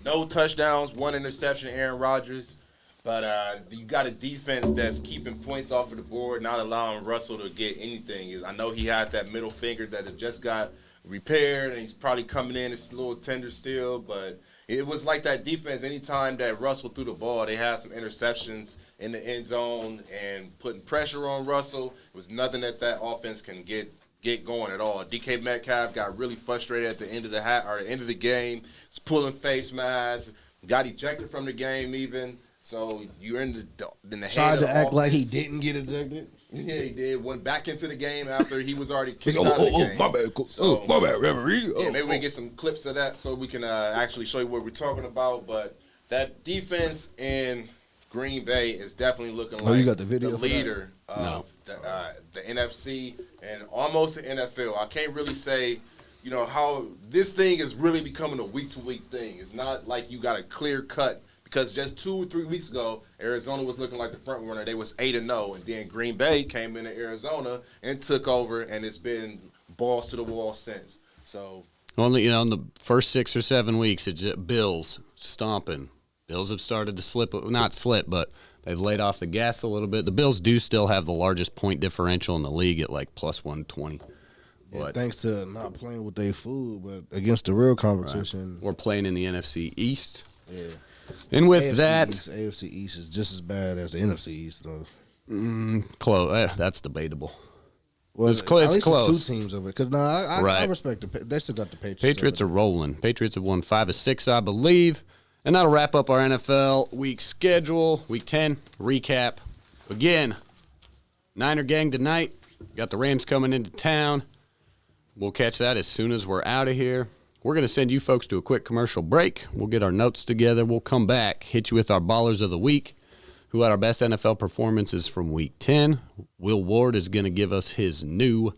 no touchdowns, 1 interception, Aaron Rodgers. But you got a defense that's keeping points off of the board, not allowing Russell to get anything. I know he had that middle finger that had just got repaired, and he's probably coming in. It's a little tender still, but it was like that defense. Anytime that Russell threw the ball, they had some interceptions in the end zone and putting pressure on Russell. It was nothing that offense can get going at all. DK Metcalf got really frustrated at the end of the game. He's pulling face masks, got ejected from the game even. So you're in the head Tried of to the act like he offense. didn't get ejected. Yeah, he did. Went back into the game after he was already kicked out of the game. my bad, coach. So, my bad, referee. yeah, maybe we can get some clips of that so we can actually show you what we're talking about. But that defense in Green Bay is definitely looking like you got the video for that? leader of the NFC and almost the NFL. I can't really say, how this thing is really becoming a week-to-week thing. It's not like you got a clear cut. Because just 2 or 3 weeks ago, Arizona was looking like the front runner. They was 8-0, and then Green Bay came into Arizona and took over, and it's been balls to the wall since. So only in the first 6 or 7 weeks, it's just Bills stomping. Bills have started to not slip, but they've laid off the gas a little bit. The Bills do still have the largest point differential in the league at like plus 120. But thanks to not playing with their food, but against the real competition. we're playing in the NFC East. Yeah. And with AFC that, East, AFC East is just as bad as the NFC East, though. close. That's debatable. Well, It's close. At least Close. it's 2 teams of it. Because I Right. respect they still got the Patriots. Patriots are over rolling. Patriots have won 5 of 6, I believe. And that'll wrap up our NFL week schedule. Week 10 recap. Again, Niner gang tonight. Got the Rams coming into town. We'll catch that as soon as we're out of here. We're going to send you folks to a quick commercial break. We'll get our notes together. We'll come back, hit you with our ballers of the week, who had our best NFL performances from week 10. Will Ward is going to give us his new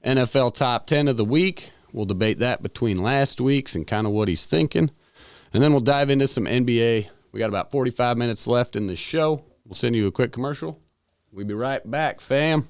NFL top 10 of the week. We'll debate that between last week's and kind of what he's thinking. And then we'll dive into some NBA. We got about 45 minutes left in the show. We'll send you a quick commercial. We'll be right back, fam.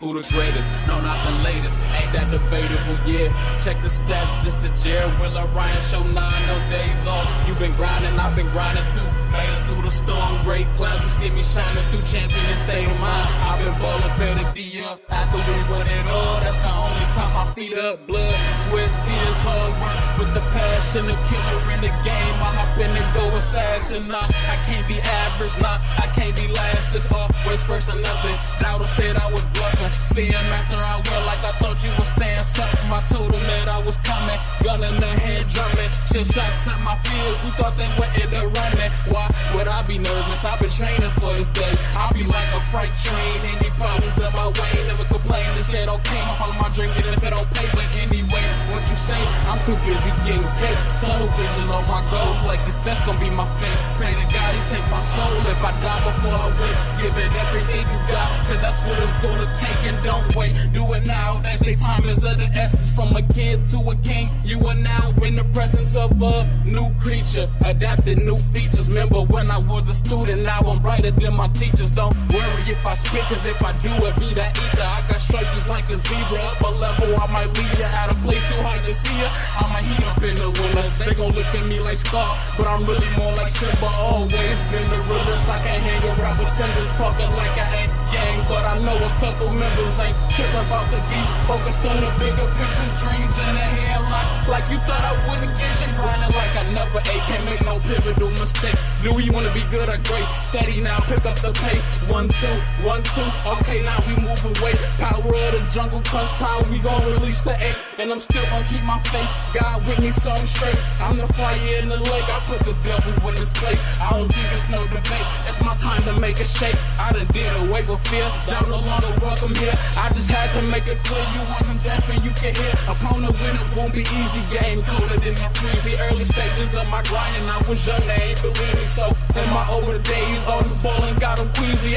Who the greatest? No, not the latest. Ain't that debatable? Yeah. Check the stats. This the Jared Willer Ryan show. 9 no days off. You been grinding, I've been grinding too. Made it through the storm, great clouds. You see me shining through champion state of mind. I've been balling better D up after we win it all. That's the only time my feet up. Blood, sweat, tears, hard work with the passion. The killer in the game. I hop in and go assassin. Nah, I can't be average. Nah, I can't be last. Just always first and nothing. Doubter said I was bluffing. See him after I went like I thought you was saying something. I told him that I was coming, gun in the head drumming. Shit shots at my fears, who thought they were in the running? Why would I be nervous? I've been training for this day. I'll be like a freight train, any problems in my way, never complain. They said okay, I'll follow my dream even if it don't pay. But anyway, what you say? I'm too busy getting paid. Tunnel vision on my goals, like success gon' be my fate. Pray to God he take my soul if I die before I wait. Give it everything you got, cause that's what it's gonna take. And don't wait, do it now. They say time is of the essence. From a kid to a king, you are now in the presence of a new creature, adapted new features. Remember when I was a student, now I'm brighter than my teachers. Don't worry if I spit, cause if I do it, be that ether. I got stripes just like a zebra. Up a level, I might lead ya. Out of play too high to see ya. I'ma heat up in the winter. They gon' look at me like Scar, but I'm really more like Simba. Always been the realest. I can't hang around pretenders talking like I ain't gang, but I know a couple members ain't tripping about the beat. Focused on the bigger picture, dreams in the headlock. Like you thought I wouldn't get you, grinding like I never ate. Can't make no pivotal mistake. Do you wanna be good or great? Steady now, pick up the pace. 1, 2, 1, 2. Okay, now we moving weight. Power of the jungle, crush time. We gon' release the 8, and I'm still gon' keep my faith. God with me, so I'm straight. I'm the fire in the lake. I put the devil in this place. I don't think it's no debate. It's my time to make a shake. I done did away with fear. Now no longer welcome here. I just had to make it clear you wasn't deaf and you can hear. Opponent win, it won't be easy. Game colder than the freezy. Early stages of my grind, and I was young, they ain't believe me. So in my older days, all this ballin' got them queasy.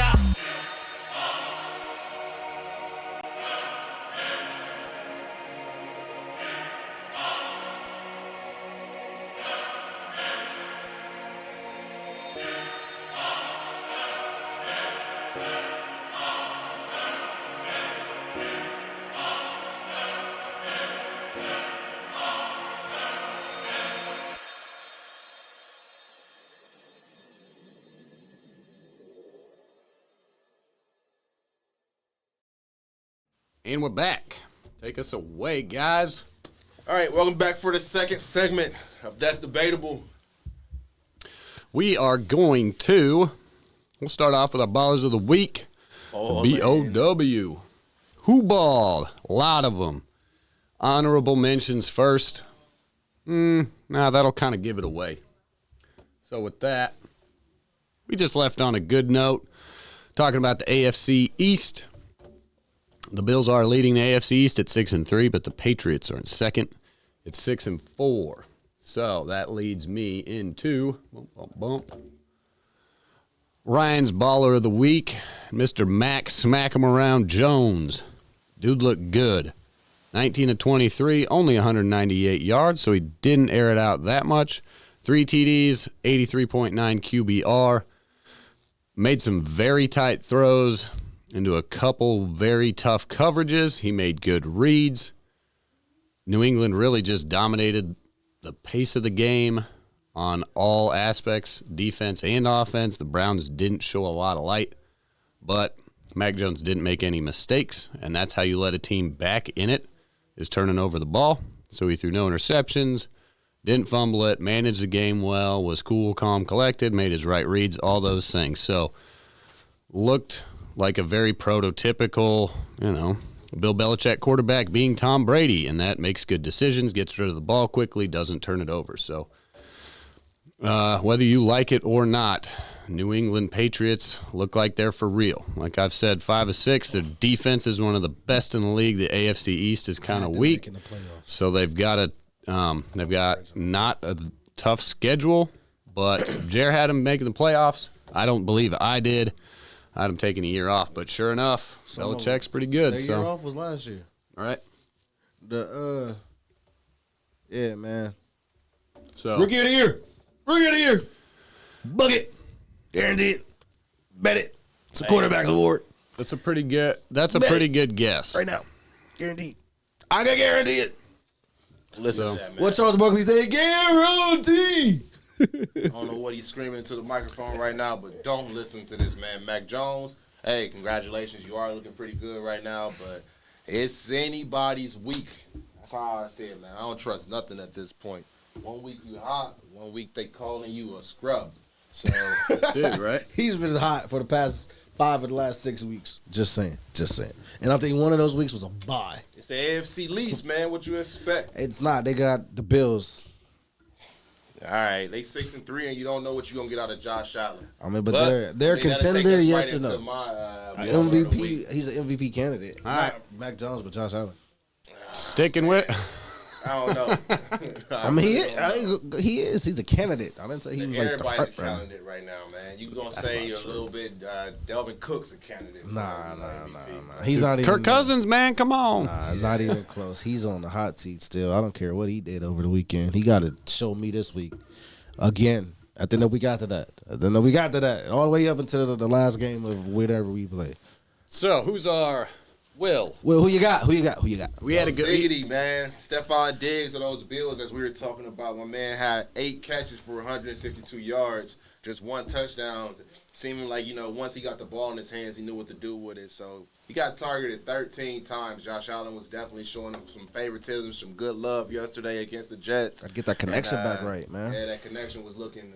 And we're back. Take us away, guys. All right, welcome back for the second segment of That's Debatable. We are going to, we'll start off with our ballers of the week. Oh, BOW. Who balled? A lot of them. Honorable mentions first. That'll kind of give it away. So with that, we just left on a good note, talking about the AFC East. The Bills are leading the AFC East at 6-3, but the Patriots are in second at 6-4. So that leads me into Ryan's baller of the week, Mr. Mac Smack 'em Around Jones. Dude looked good. 19 of 23, only 198 yards, so he didn't air it out that much. 3 TDs, 83.9 QBR. Made some very tight throws into a couple very tough coverages. He made good reads. New England really just dominated the pace of the game on all aspects, defense and offense. The Browns didn't show a lot of light, but Mac Jones didn't make any mistakes, and that's how you let a team back in it, is turning over the ball. So he threw no interceptions, didn't fumble it, managed the game well, was cool, calm, collected, made his right reads, all those things. So looked like a very prototypical, Bill Belichick quarterback being Tom Brady, and that makes good decisions, gets rid of the ball quickly, doesn't turn it over. So whether you like it or not, New England Patriots look like they're for real. Like I've said, 5 of 6. Their defense is one of the best in the league. The AFC East is kind of weak, so they've got not a tough schedule. But Jer had them making the playoffs. I don't believe I did. I had them taking a year off, but sure enough, Belichick's pretty good. That year off was last year. All right. Yeah, man. So Rookie of the year. Bucket. Guaranteed. Bet it. It's a quarterback's award. that's a pretty good. That's a pretty good guess. Right now. Guaranteed. I can guarantee it. Listen to that, man. What Charles Barkley say? Guarantee. I don't know what he's screaming into the microphone right now, but don't listen to this man. Mac Jones, hey, congratulations. You are looking pretty good right now, but it's anybody's week. That's how I say it, man. I don't trust nothing at this point. 1 week you hot, 1 week they calling you a scrub. So, Dude, right? He's been hot for the past 5 of the last 6 weeks. Just saying. And I think one of those weeks was a bye. it's the AFC least, man. What you expect? It's not. They got the Bills. All right, they 6-3, and you don't know what you're gonna get out of Josh Allen. I mean, but they're that'll take contender, us yes right or no? into my, baller of the MVP. week. He's an MVP candidate. All right. Not Mac Jones, but Josh Allen. Sticking with. I don't know. I mean, he is. He's a candidate. I didn't say he was like the Everybody's a front runner. candidate right now, man. You gonna say not you're true. a little bit Delvin Cook's a candidate. for Nah. MVP. He's not even. Kirk Cousins, man, come on. Not even close. He's on the hot seat still. I don't care what he did over the weekend. He got to show me this week again. I think that we got to that. All the way up until the last game of whatever we play. So who's our Will? Well, who you got? We had a good. Diggity, man. Stephon Diggs of those Bills, as we were talking about. My man had 8 catches for 162 yards, just 1 touchdown. Seeming like, once he got the ball in his hands, he knew what to do with it. So he got targeted 13 times. Josh Allen was definitely showing him some favoritism, some good love yesterday against the Jets. I get that connection back right, man. Yeah, that connection was looking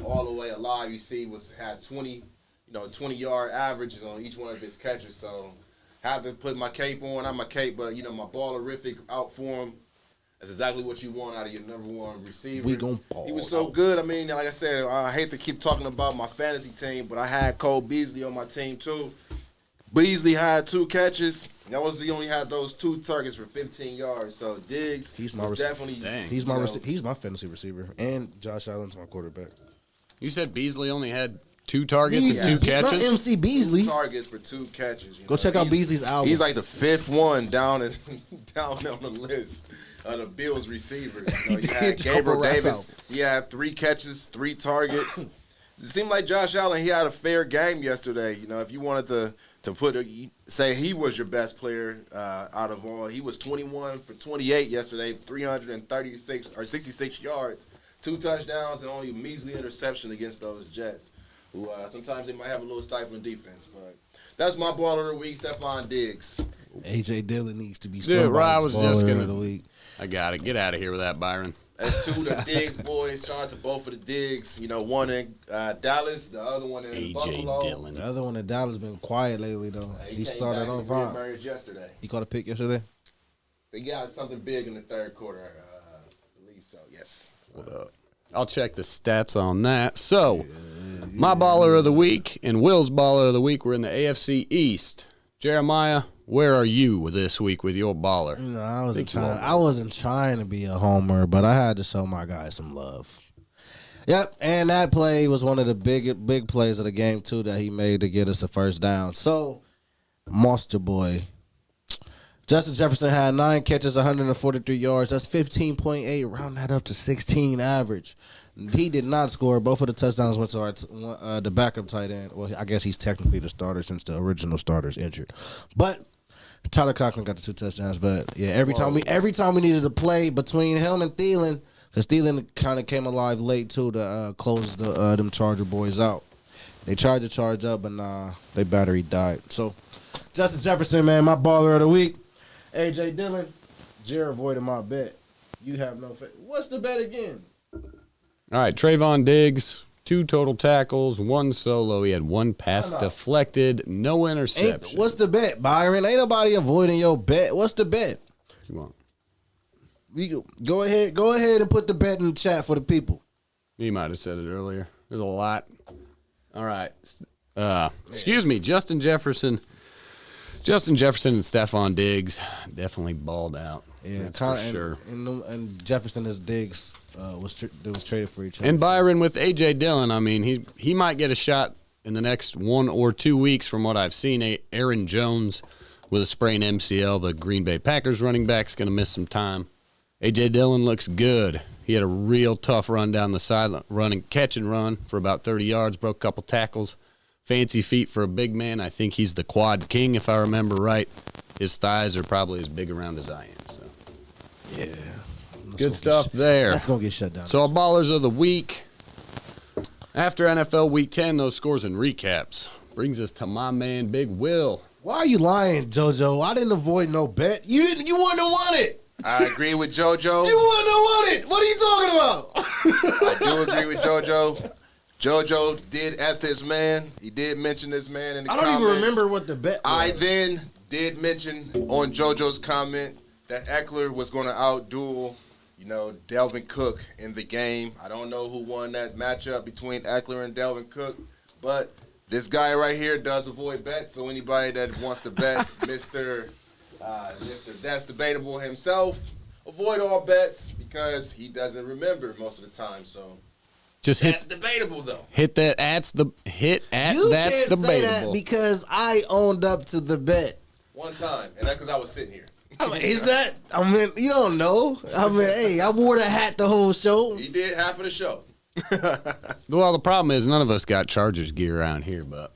all the way alive. You see, had 20-yard averages on each one of his catches. So have to put my cape on. I'm a cape, but my ballerific out for him. That's exactly what you want out of your number one receiver. We gon' ball He was so good. I mean, like I said, I hate to keep talking about my fantasy team, but I had Cole Beasley on my team too. Beasley had 2 catches. He only had those 2 targets for 15 yards. So Diggs He's my definitely. Dang. He's my fantasy receiver, and Josh Allen's my quarterback. You said Beasley only had 2 targets and 2 He's not catches. MC Beasley. 2 targets for 2 catches. Go check out Beasley's album. He's like the 5th one down on the list of the Bills receivers. You had Gabriel Davis. He had 3 catches, 3 targets. It seemed like Josh Allen, he had a fair game yesterday. If you wanted to say he was your best player out of all, he was 21 for 28 yesterday, 66 yards, 2 touchdowns, and only a measly interception against those Jets, who sometimes they might have a little stifling defense. But that's my baller of the week, Stephon Diggs. A.J. Dillon needs to be Dude, somebody's right, I was just baller gonna- of the week. I got it. Get out of here with that, Byron. That's 2 of the Diggs boys. Shout out to both of the Diggs. One in Dallas, the other one in AJ Buffalo. Dillon. The other one in Dallas been quiet lately though. He started off hot. yesterday. He caught a pick yesterday. They got something big in the third quarter. I believe so. Yes. I'll check the stats on that. So, my baller of the week and Will's baller of the week were in the AFC East. Jeremiah, where are you this week with your baller? No, I wasn't trying to be a homer, but I had to show my guy some love. Yep, and that play was one of the big plays of the game too that he made to get us a first down. So, Monster Boy. Justin Jefferson had 9 catches, 143 yards. That's 15.8. Round that up to 16 average. He did not score. Both of the touchdowns went to the backup tight end. Well, I guess he's technically the starter since the original starter's injured. But Tyler Conklin got the 2 touchdowns. But yeah, every time we needed to play between him and Thielen, because Thielen kind of came alive late too to close them Charger boys out. They tried to charge up, but nah, their battery died. So Justin Jefferson, man, my baller of the week. A.J. Dillon, Jared avoided my bet. You have no faith. What's the bet again? All right, Trayvon Diggs, 2 total tackles, 1 solo. He had 1 pass deflected, no interception. What's the bet, Byron? Ain't nobody avoiding your bet. What's the bet? What you want? Go ahead and put the bet in the chat for the people. You might have said it earlier. There's a lot. All right. Excuse me, Justin Jefferson and Stephon Diggs definitely balled out. Yeah, that's for sure. And Jefferson as Diggs was traded for each other. And Byron with A.J. Dillon, I mean, he might get a shot in the next 1 or 2 weeks from what I've seen. Aaron Jones with a sprained MCL, the Green Bay Packers running back, is going to miss some time. A.J. Dillon looks good. He had a real tough run down the sideline, catch and run for about 30 yards, broke a couple tackles. Fancy feet for a big man. I think he's the quad king, if I remember right. His thighs are probably as big around as I am. So. Yeah. Good stuff there. That's going to get shut down. So our ballers of the week. After NFL Week 10, those scores and recaps brings us to my man, Big Will. Why are you lying, JoJo? I didn't avoid no bet. You wouldn't have won it. I agree with JoJo. You wouldn't have won it. What are you talking about? I do agree with JoJo. JoJo did at this man. He did mention this man in the comments. I don't even remember what the bet was. I then did mention on JoJo's comment that Eckler was going to outduel, Delvin Cook in the game. I don't know who won that matchup between Eckler and Delvin Cook, but this guy right here does avoid bets. So anybody that wants to bet, Mr. That's Debatable himself, avoid all bets because he doesn't remember most of the time. So just that's debatable though. Hit that. That's the hit at. You That's can't debatable. say that because I owned up to the bet. One time, and that's because I was sitting here. Is that? You don't know. Hey, I wore the hat the whole show. He did half of the show. Well, the problem is none of us got Chargers gear around here, but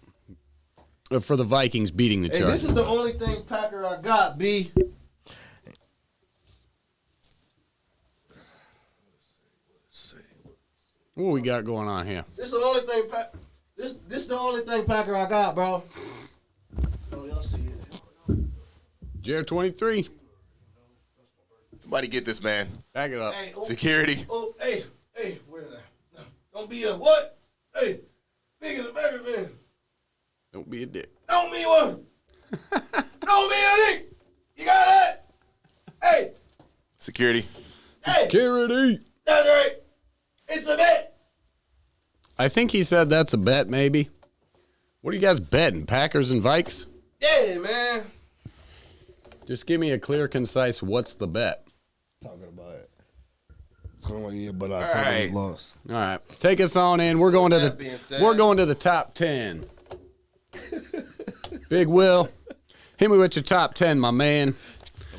for the Vikings beating the Hey, Chargers. this is the only thing Packer I got, B. What we got going on here? This is the only thing. This the only thing Packer I got, bro. Oh, y'all see it? Jared 23. Somebody get this man. Back it up. Hey, Security. hey, where did I? No, don't be a what? Hey, big as a Packer man. Don't be a dick. Don't be one. Don't be a dick. You got that? Hey, Security. hey, Security. that's right. It's a bet. I think he said that's a bet, maybe. What are you guys betting? Packers and Vikes? Yeah, man. Just give me a clear, concise, what's the bet? Talking about it. It's going to be but I All right. lost. All right. Take us on in. We're going to that being said- we're going to the top 10. Big Will, hit me with your top 10, my man.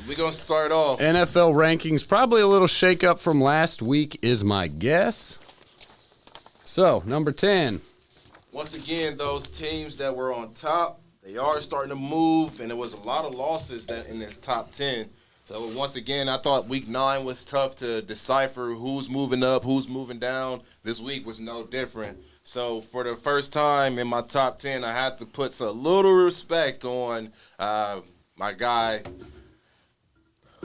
We're going to start off. NFL rankings, probably a little shakeup from last week is my guess. So, number 10. Once again, those teams that were on top, they are starting to move, and there was a lot of losses that in this top 10. So, once again, I thought week 9 was tough to decipher who's moving up, who's moving down. This week was no different. So, for the first time in my top 10, I had to put a little respect on my guy,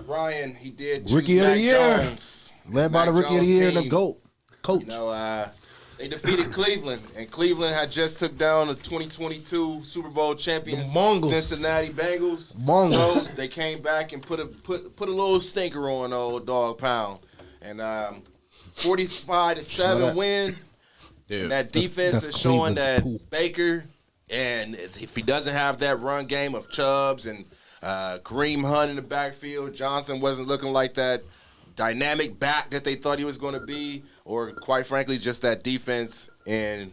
Ryan. He did choose Rookie of the Mac year. Jones. Led by the Mac rookie of the Jones year and the team. GOAT. Coach. They defeated Cleveland, and Cleveland had just took down the 2022 Super Bowl champions, The Mongols. Cincinnati Bengals. Mongols. So they came back and put a little stinker on old Dog Pound, and 45-7 win. Dude, And that defense that's is showing Cleveland's that pool. Baker, and if he doesn't have that run game of Chubbs and Kareem Hunt in the backfield, Johnson wasn't looking like that dynamic back that they thought he was going to be, or quite frankly, just that defense in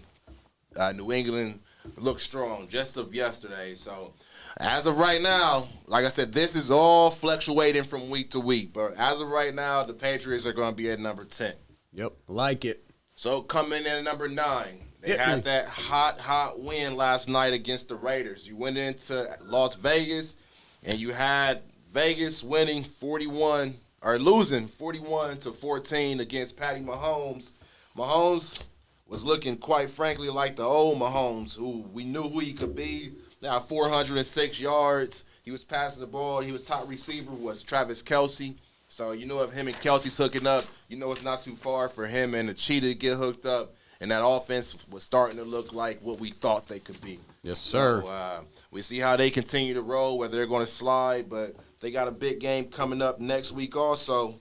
New England looked strong just of yesterday. So as of right now, like I said, this is all fluctuating from week to week. But as of right now, the Patriots are going to be at number 10. Yep, like it. So coming in at number 9, they had that hot win last night against the Raiders. You went into Las Vegas, and you had Vegas winning 41 or losing 41-14 against Patty Mahomes. Mahomes was looking, quite frankly, like the old Mahomes, who we knew who he could be, Now 406 yards. He was passing the ball. He was top receiver was Travis Kelce. So you know if him and Kelsey's hooking up, you know it's not too far for him and the Cheetah to get hooked up. And that offense was starting to look like what we thought they could be. Yes, sir. So, we see how they continue to roll, whether they're going to slide. But they got a big game coming up next week also.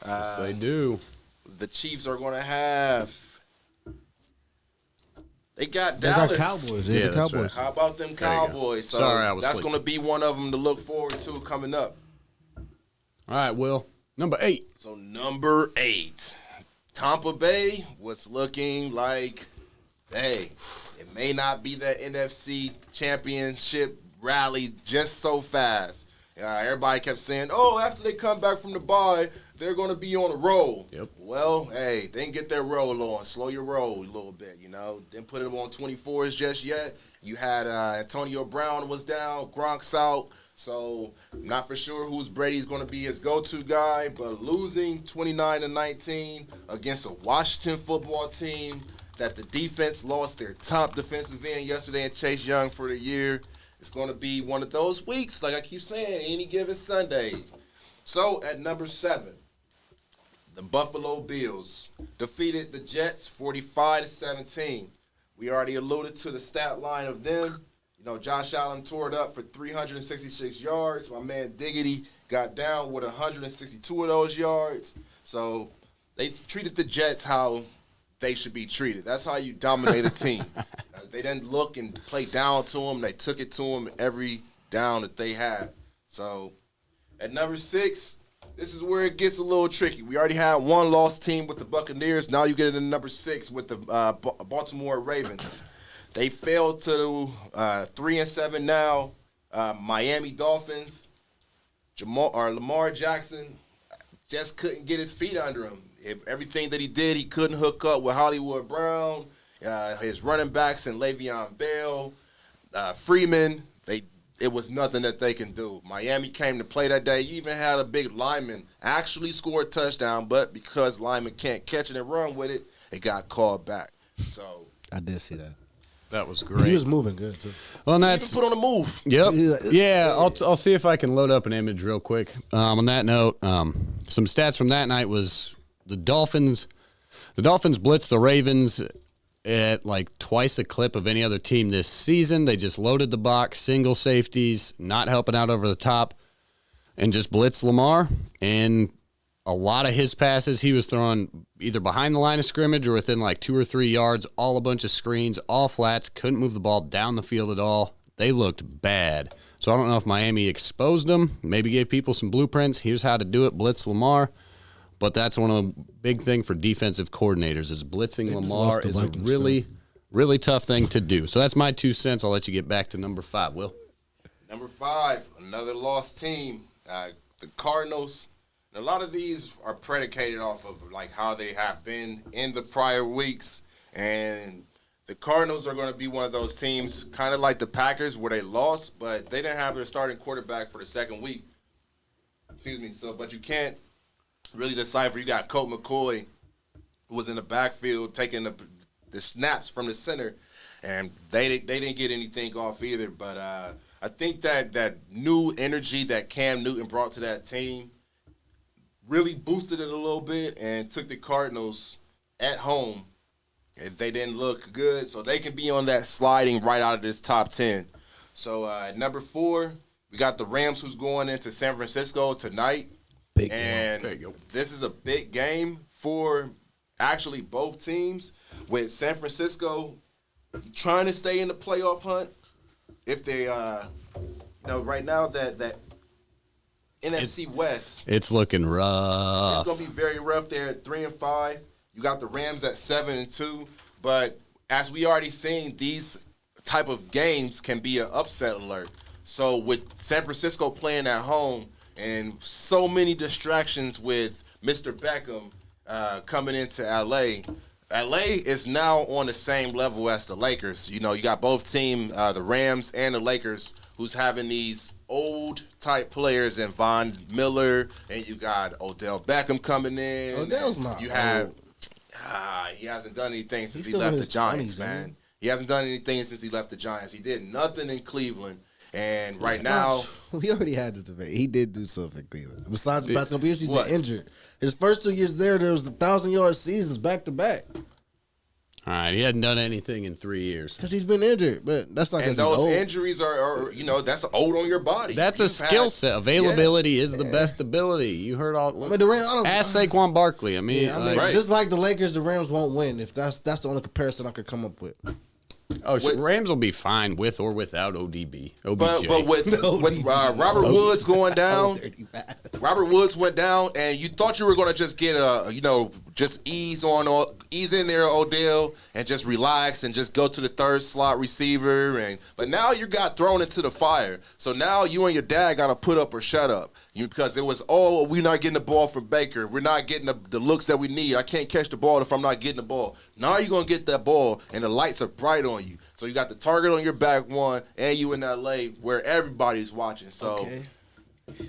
Yes, they do. The Chiefs are going to have. They got They Dallas. got Cowboys. Yeah, The that's Cowboys. How about them you go. Cowboys? So Sorry, I was that's asleep. going to be one of them to look forward to coming up. All right, Will. Number 8. So number 8, Tampa Bay was looking like, hey, it may not be that NFC championship rally just so fast. Everybody kept saying, oh, after they come back from the bye, they're going to be on a roll. Yep. Well, hey, they didn't get their roll on. Slow your roll a little bit, you know. Didn't put them on 24s just yet. You had Antonio Brown was down, Gronk's out. So not for sure who's Brady's going to be his go-to guy, but losing 29-19 against a Washington football team that the defense lost their top defensive end yesterday and Chase Young for the year. It's going to be one of those weeks, like I keep saying, any given Sunday. So at number 7, the Buffalo Bills defeated the Jets 45-17. We already alluded to the stat line of them. You know, Josh Allen tore it up for 366 yards. My man Diggity got down with 162 of those yards. So they treated the Jets how they should be treated. That's how you dominate a team. They didn't look and play down to them. They took it to them every down that they had. So at number 6, this is where it gets a little tricky. We already had one lost team with the Buccaneers. Now you get into number 6 with the Baltimore Ravens. They fell to 3-7 now. Miami Dolphins. Lamar Jackson just couldn't get his feet under him. Everything that he did, he couldn't hook up with Hollywood Brown, his running backs and Le'Veon Bell, Freeman. It was nothing that they can do. Miami came to play that day. You even had a big lineman actually score a touchdown, but because lineman can't catch it and run with it, it got called back. So I did see that. That was great. He was moving good too. Well, and even that's put on a move. Yep. Yeah, I'll see if I can load up an image real quick. On that note, some stats from that night was the Dolphins blitzed the Ravens at like twice a clip of any other team this season. They just loaded the box, single safeties, not helping out over the top, and just blitzed Lamar. And a lot of his passes, he was throwing either behind the line of scrimmage or within like 2 or 3 yards, all a bunch of screens, all flats, couldn't move the ball down the field at all. They looked bad. So I don't know if Miami exposed them, maybe gave people some blueprints. Here's how to do it, blitz Lamar. But that's one of the big thing for defensive coordinators is blitzing Lamar is a really, really tough thing to do. So that's my 2 cents. I'll let you get back to number 5, Will. Number 5, another lost team, the Cardinals. And a lot of these are predicated off of like how they have been in the prior weeks. And the Cardinals are going to be one of those teams, kind of like the Packers, where they lost, but they didn't have their starting quarterback for the second week. Excuse me. So, but you can't really decipher. You got Colt McCoy, who was in the backfield taking the snaps from the center, and they didn't get anything off either. But I think that new energy that Cam Newton brought to that team really boosted it a little bit and took the Cardinals at home. And they didn't look good, so they can be on that sliding right out of this top 10. So at number 4, we got the Rams, who's going into San Francisco tonight. Big and this is a big game for actually both teams, with San Francisco trying to stay in the playoff hunt. If they, right now that NFC West, it's looking rough. It's going to be very rough there at 3-5. You got the Rams at 7-2. But as we already seen, these type of games can be an upset alert. So with San Francisco playing at home and so many distractions with Mr. Beckham coming into L.A., L.A. is now on the same level as the Lakers. You know, you got both teams, the Rams and the Lakers, who's having these old-type players in Von Miller, and you got Odell Beckham coming in. Odell's not You have he hasn't done anything since he left the Giants, man. He hasn't done anything since he left the Giants. He did nothing in Cleveland. And right It's now, not true. We already had this debate. He did do something in Cleveland. Besides the basketball years, he's What? been injured. His first 2 years there was 1,000-yard seasons back to back All right, he hadn't done anything in 3 years. because he's been injured. But that's not and because he's those old. injuries are that's old on your body. That's a You've skill had- set. Availability is the best ability. You heard all. I mean, the Rams, I don't, Ask Saquon Barkley. I mean, Yeah, I mean, Right. just like the Lakers, the Rams won't win. If that's the only comparison I could come up with. Rams will be fine with or without ODB. OBJ. But with Robert Woods going down, Robert Woods went down, and you thought you were going to just get just ease in there, Odell, and just relax and just go to the third slot receiver. But now you got thrown into the fire. So now you and your dad got to put up or shut up. Because it was, we're not getting the ball from Baker. We're not getting the looks that we need. I can't catch the ball if I'm not getting the ball. Now you're going to get that ball, and the lights are bright on you. So you got the target on your back, one, and you in L.A. where everybody's watching. So Okay.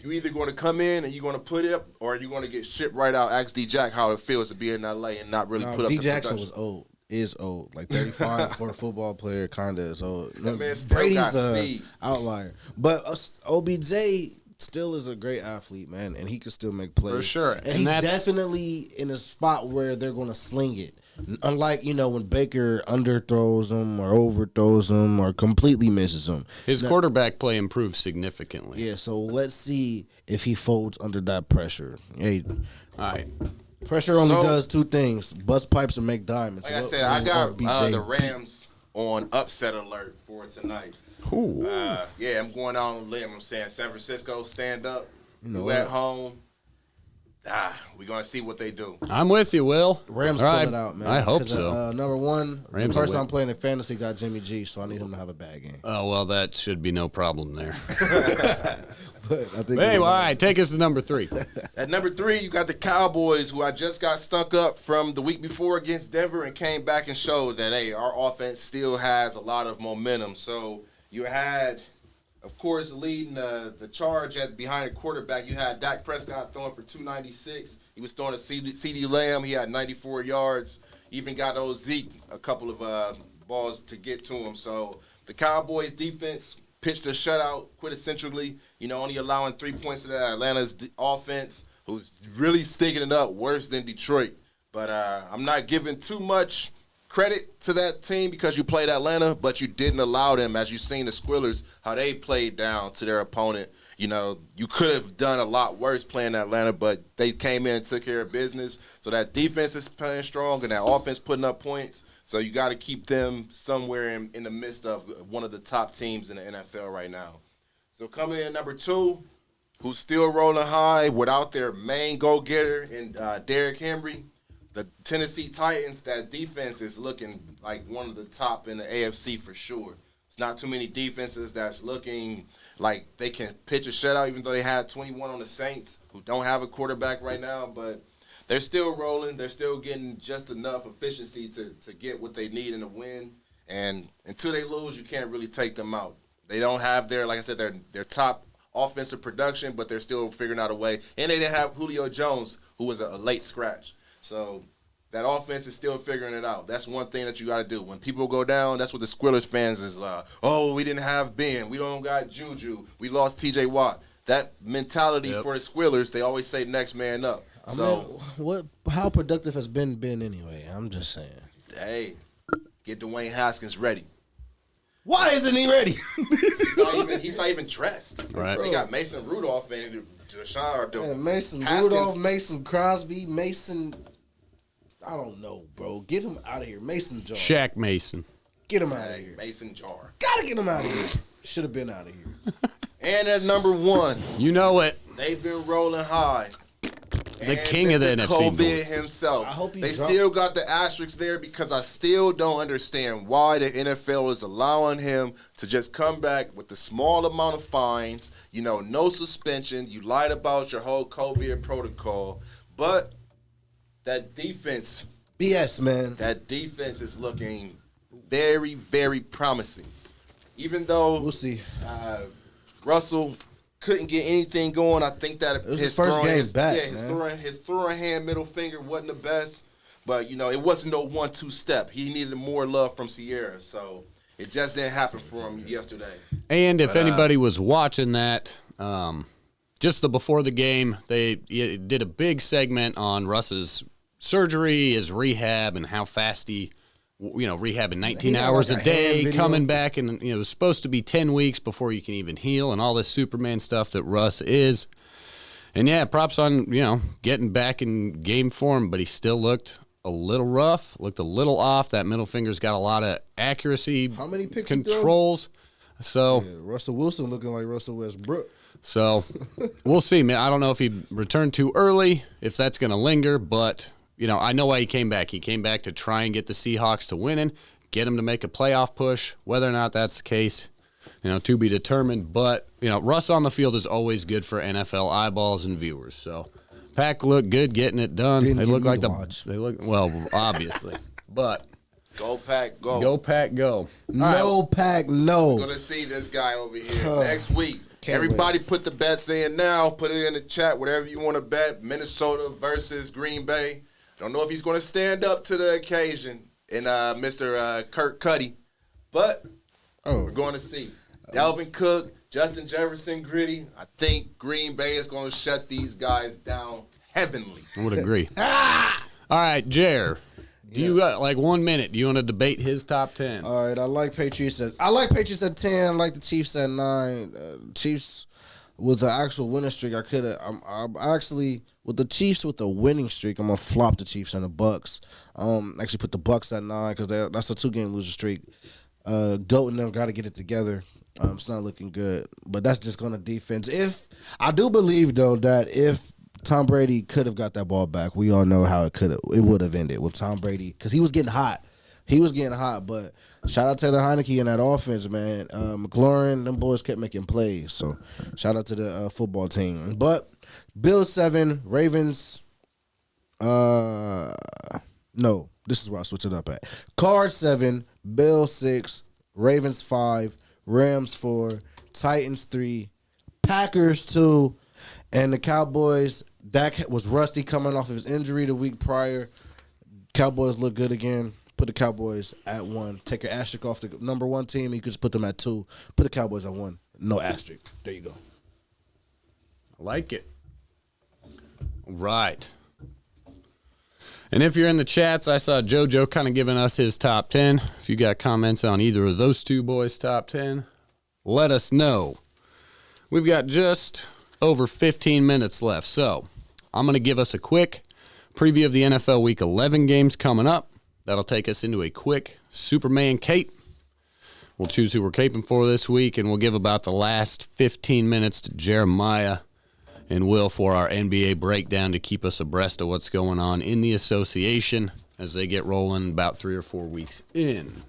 you either going to come in and you're going to put it up, or you're going to get shipped right out. Ask D-Jack how it feels to be in L.A. and not really put up D. the Jackson production. is old, like 35 for a football player, kind of. So That man still Brady's got a speed. outlier, but OBJ still is a great athlete, man, and he can still make plays For sure. And And he's that's- definitely in a spot where they're going to sling it. Unlike when Baker underthrows him or overthrows him or completely misses him. His quarterback play improved significantly. Yeah, so let's see if he folds under that pressure. Hey, All right. pressure only So- does two things: bust pipes and make diamonds. Like I What said, I will got RBJ the Rams on upset alert for tonight. Ooh. Yeah, I'm going out on a limb. I'm saying San Francisco, stand up. know You what? at home. We're going to see what they do. I'm with you, Will. Rams All pull right. it out, man. I hope 'Cause, so. Number one, Rams the will person win. I'm playing in fantasy got Jimmy G, so I need him to have a bad game. Oh, well, that should be no problem there. But I think Hey, all right, take us to number 3. At number 3, you got the Cowboys, who I just got stunk up from the week before against Denver and came back and showed that, hey, our offense still has a lot of momentum. So you had, of course, leading the charge behind the quarterback. You had Dak Prescott throwing for 296. He was throwing a CD Lamb. He had 94 yards. Even got old Zeke a couple of balls to get to him. So the Cowboys defense pitched a shutout quintessentially, only allowing 3 points to the Atlanta's offense, who's really sticking it up worse than Detroit. But I'm not giving too much credit to that team because you played Atlanta, but you didn't allow them, as you've seen the Squillers, how they played down to their opponent. You could have done a lot worse playing Atlanta, but they came in and took care of business. So that defense is playing strong and that offense putting up points. So you got to keep them somewhere in the midst of one of the top teams in the NFL right now. So coming in at number 2, who's still rolling high without their main go-getter in Derrick Henry, the Tennessee Titans. That defense is looking like one of the top in the AFC for sure. It's not too many defenses that's looking like they can pitch a shutout, even though they had 21 on the Saints, who don't have a quarterback right now, but they're still rolling. They're still getting just enough efficiency to get what they need in the win. And until they lose, you can't really take them out. They don't have like I said, their top offensive production, but they're still figuring out a way. And they didn't have Julio Jones, who was a late scratch. So that offense is still figuring it out. That's one thing that you got to do. When people go down, that's what the Squillers fans is we didn't have Ben. We don't got Juju. We lost T.J. Watt. That mentality for the Squillers, they always say next man up. How productive has Ben been anyway? I'm just saying. Hey, get Dwayne Haskins ready. Why isn't he ready? He's not even dressed. Right. They got Mason Rudolph and Deshaun. Mason Haskins. Rudolph, Mason Crosby, Mason. I don't know, bro. Get him out of here, Mason Jar. Shaq Mason. Get him out of here. Mason Jar. Gotta get him out of here. Should have been out of here. And at number 1, You know it. they've been rolling high. The And king of the Mr. NFC COVID North. himself. I hope he they drop- still got the asterisks there because I still don't understand why the NFL is allowing him to just come back with the small amount of fines, no suspension. You lied about your whole COVID protocol. But that defense, BS, man. that defense is looking very, very promising. Even though We'll see. Russell couldn't get anything going. I think that was his first game back, his man. throwing hand middle finger wasn't the best. But, it wasn't no 1-2 step. He needed more love from Sierra, so it just didn't happen for him yesterday. And if anybody was watching that, just before the game, they did a big segment on Russ's surgery, his rehab, and how fast he, rehabbing 19 hours a day, coming back, and it was supposed to be 10 weeks before you can even heal, and all this Superman stuff that Russ is. And yeah, props on, getting back in game form, but he still looked a little rough, looked a little off. That middle finger's got a lot of accuracy. How many picks controls? So Russell Wilson looking like Russell Westbrook. So we'll see, man. I don't know if he returned too early, if that's going to linger, but, I know why he came back. He came back to try and get the Seahawks to winning, get them to make a playoff push. Whether or not that's the case, to be determined. But, Russ on the field is always good for NFL eyeballs and viewers. So Pack looked good getting it done. They look like obviously. But Go Pack, go. Go Pack, go. Pack, no. We're going to see this guy over here next week. Everybody put the bets in now. Put it in the chat, whatever you want to bet. Minnesota versus Green Bay. Don't know if he's going to stand up to the occasion in Mr. Kirk Cuddy, but we're going to see. Dalvin Cook, Justin Jefferson, Gritty. I think Green Bay is going to shut these guys down heavenly. I would agree. All right, Jer. Do you got like 1 minute? Do you want to debate his top 10? All right, I like Patriots at 10. I like the Chiefs at 9. Chiefs with the actual winning streak. I'm actually with the Chiefs with the winning streak. I'm gonna flop the Chiefs and the Bucks. Actually put the Bucks at 9 because that's a 2-game losing streak. Goat and them got to get it together. It's not looking good, but that's just gonna defense. If I do believe though that if Tom Brady could have got that ball back, we all know how it would have ended with Tom Brady because he was getting hot. But shout out Taylor Heineke and that offense, man. McLaurin, them boys kept making plays. So shout out to the football team. But Bills 7, Ravens. No, this is where I switch it up at. Cards 7, Bills 6, Ravens 5, Rams 4, Titans 3, Packers 2, and the Cowboys. Dak was rusty coming off of his injury the week prior. Cowboys look good again. Put the Cowboys at 1. Take your asterisk off the number 1 team. You could just put them at 2. Put the Cowboys at 1. No asterisk. There you go. I like it. All right. And if you're in the chats, I saw JoJo kind of giving us his top 10. If you got comments on either of those two boys' top 10, let us know. We've got just over 15 minutes left. So I'm going to give us a quick preview of the NFL Week 11 games coming up. That'll take us into a quick Superman cape. We'll choose who we're caping for this week, and we'll give about the last 15 minutes to Jeremiah and Will for our NBA breakdown to keep us abreast of what's going on in the association as they get rolling about 3 or 4 weeks in.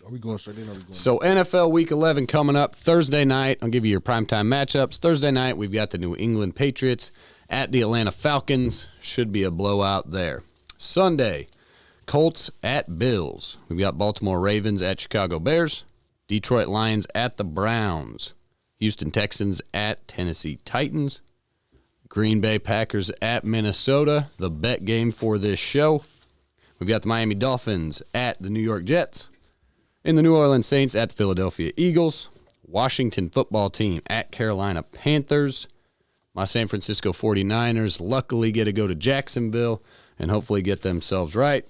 Are we going straight in? So NFL Week 11 coming up Thursday night. I'll give you your primetime matchups. Thursday night, we've got the New England Patriots at the Atlanta Falcons. Should be a blowout there. Sunday, Colts at Bills. We've got Baltimore Ravens at Chicago Bears. Detroit Lions at the Browns. Houston Texans at Tennessee Titans. Green Bay Packers at Minnesota, the bet game for this show. We've got the Miami Dolphins at the New York Jets. And the New Orleans Saints at the Philadelphia Eagles. Washington football team at Carolina Panthers. My San Francisco 49ers luckily get to go to Jacksonville and hopefully get themselves right.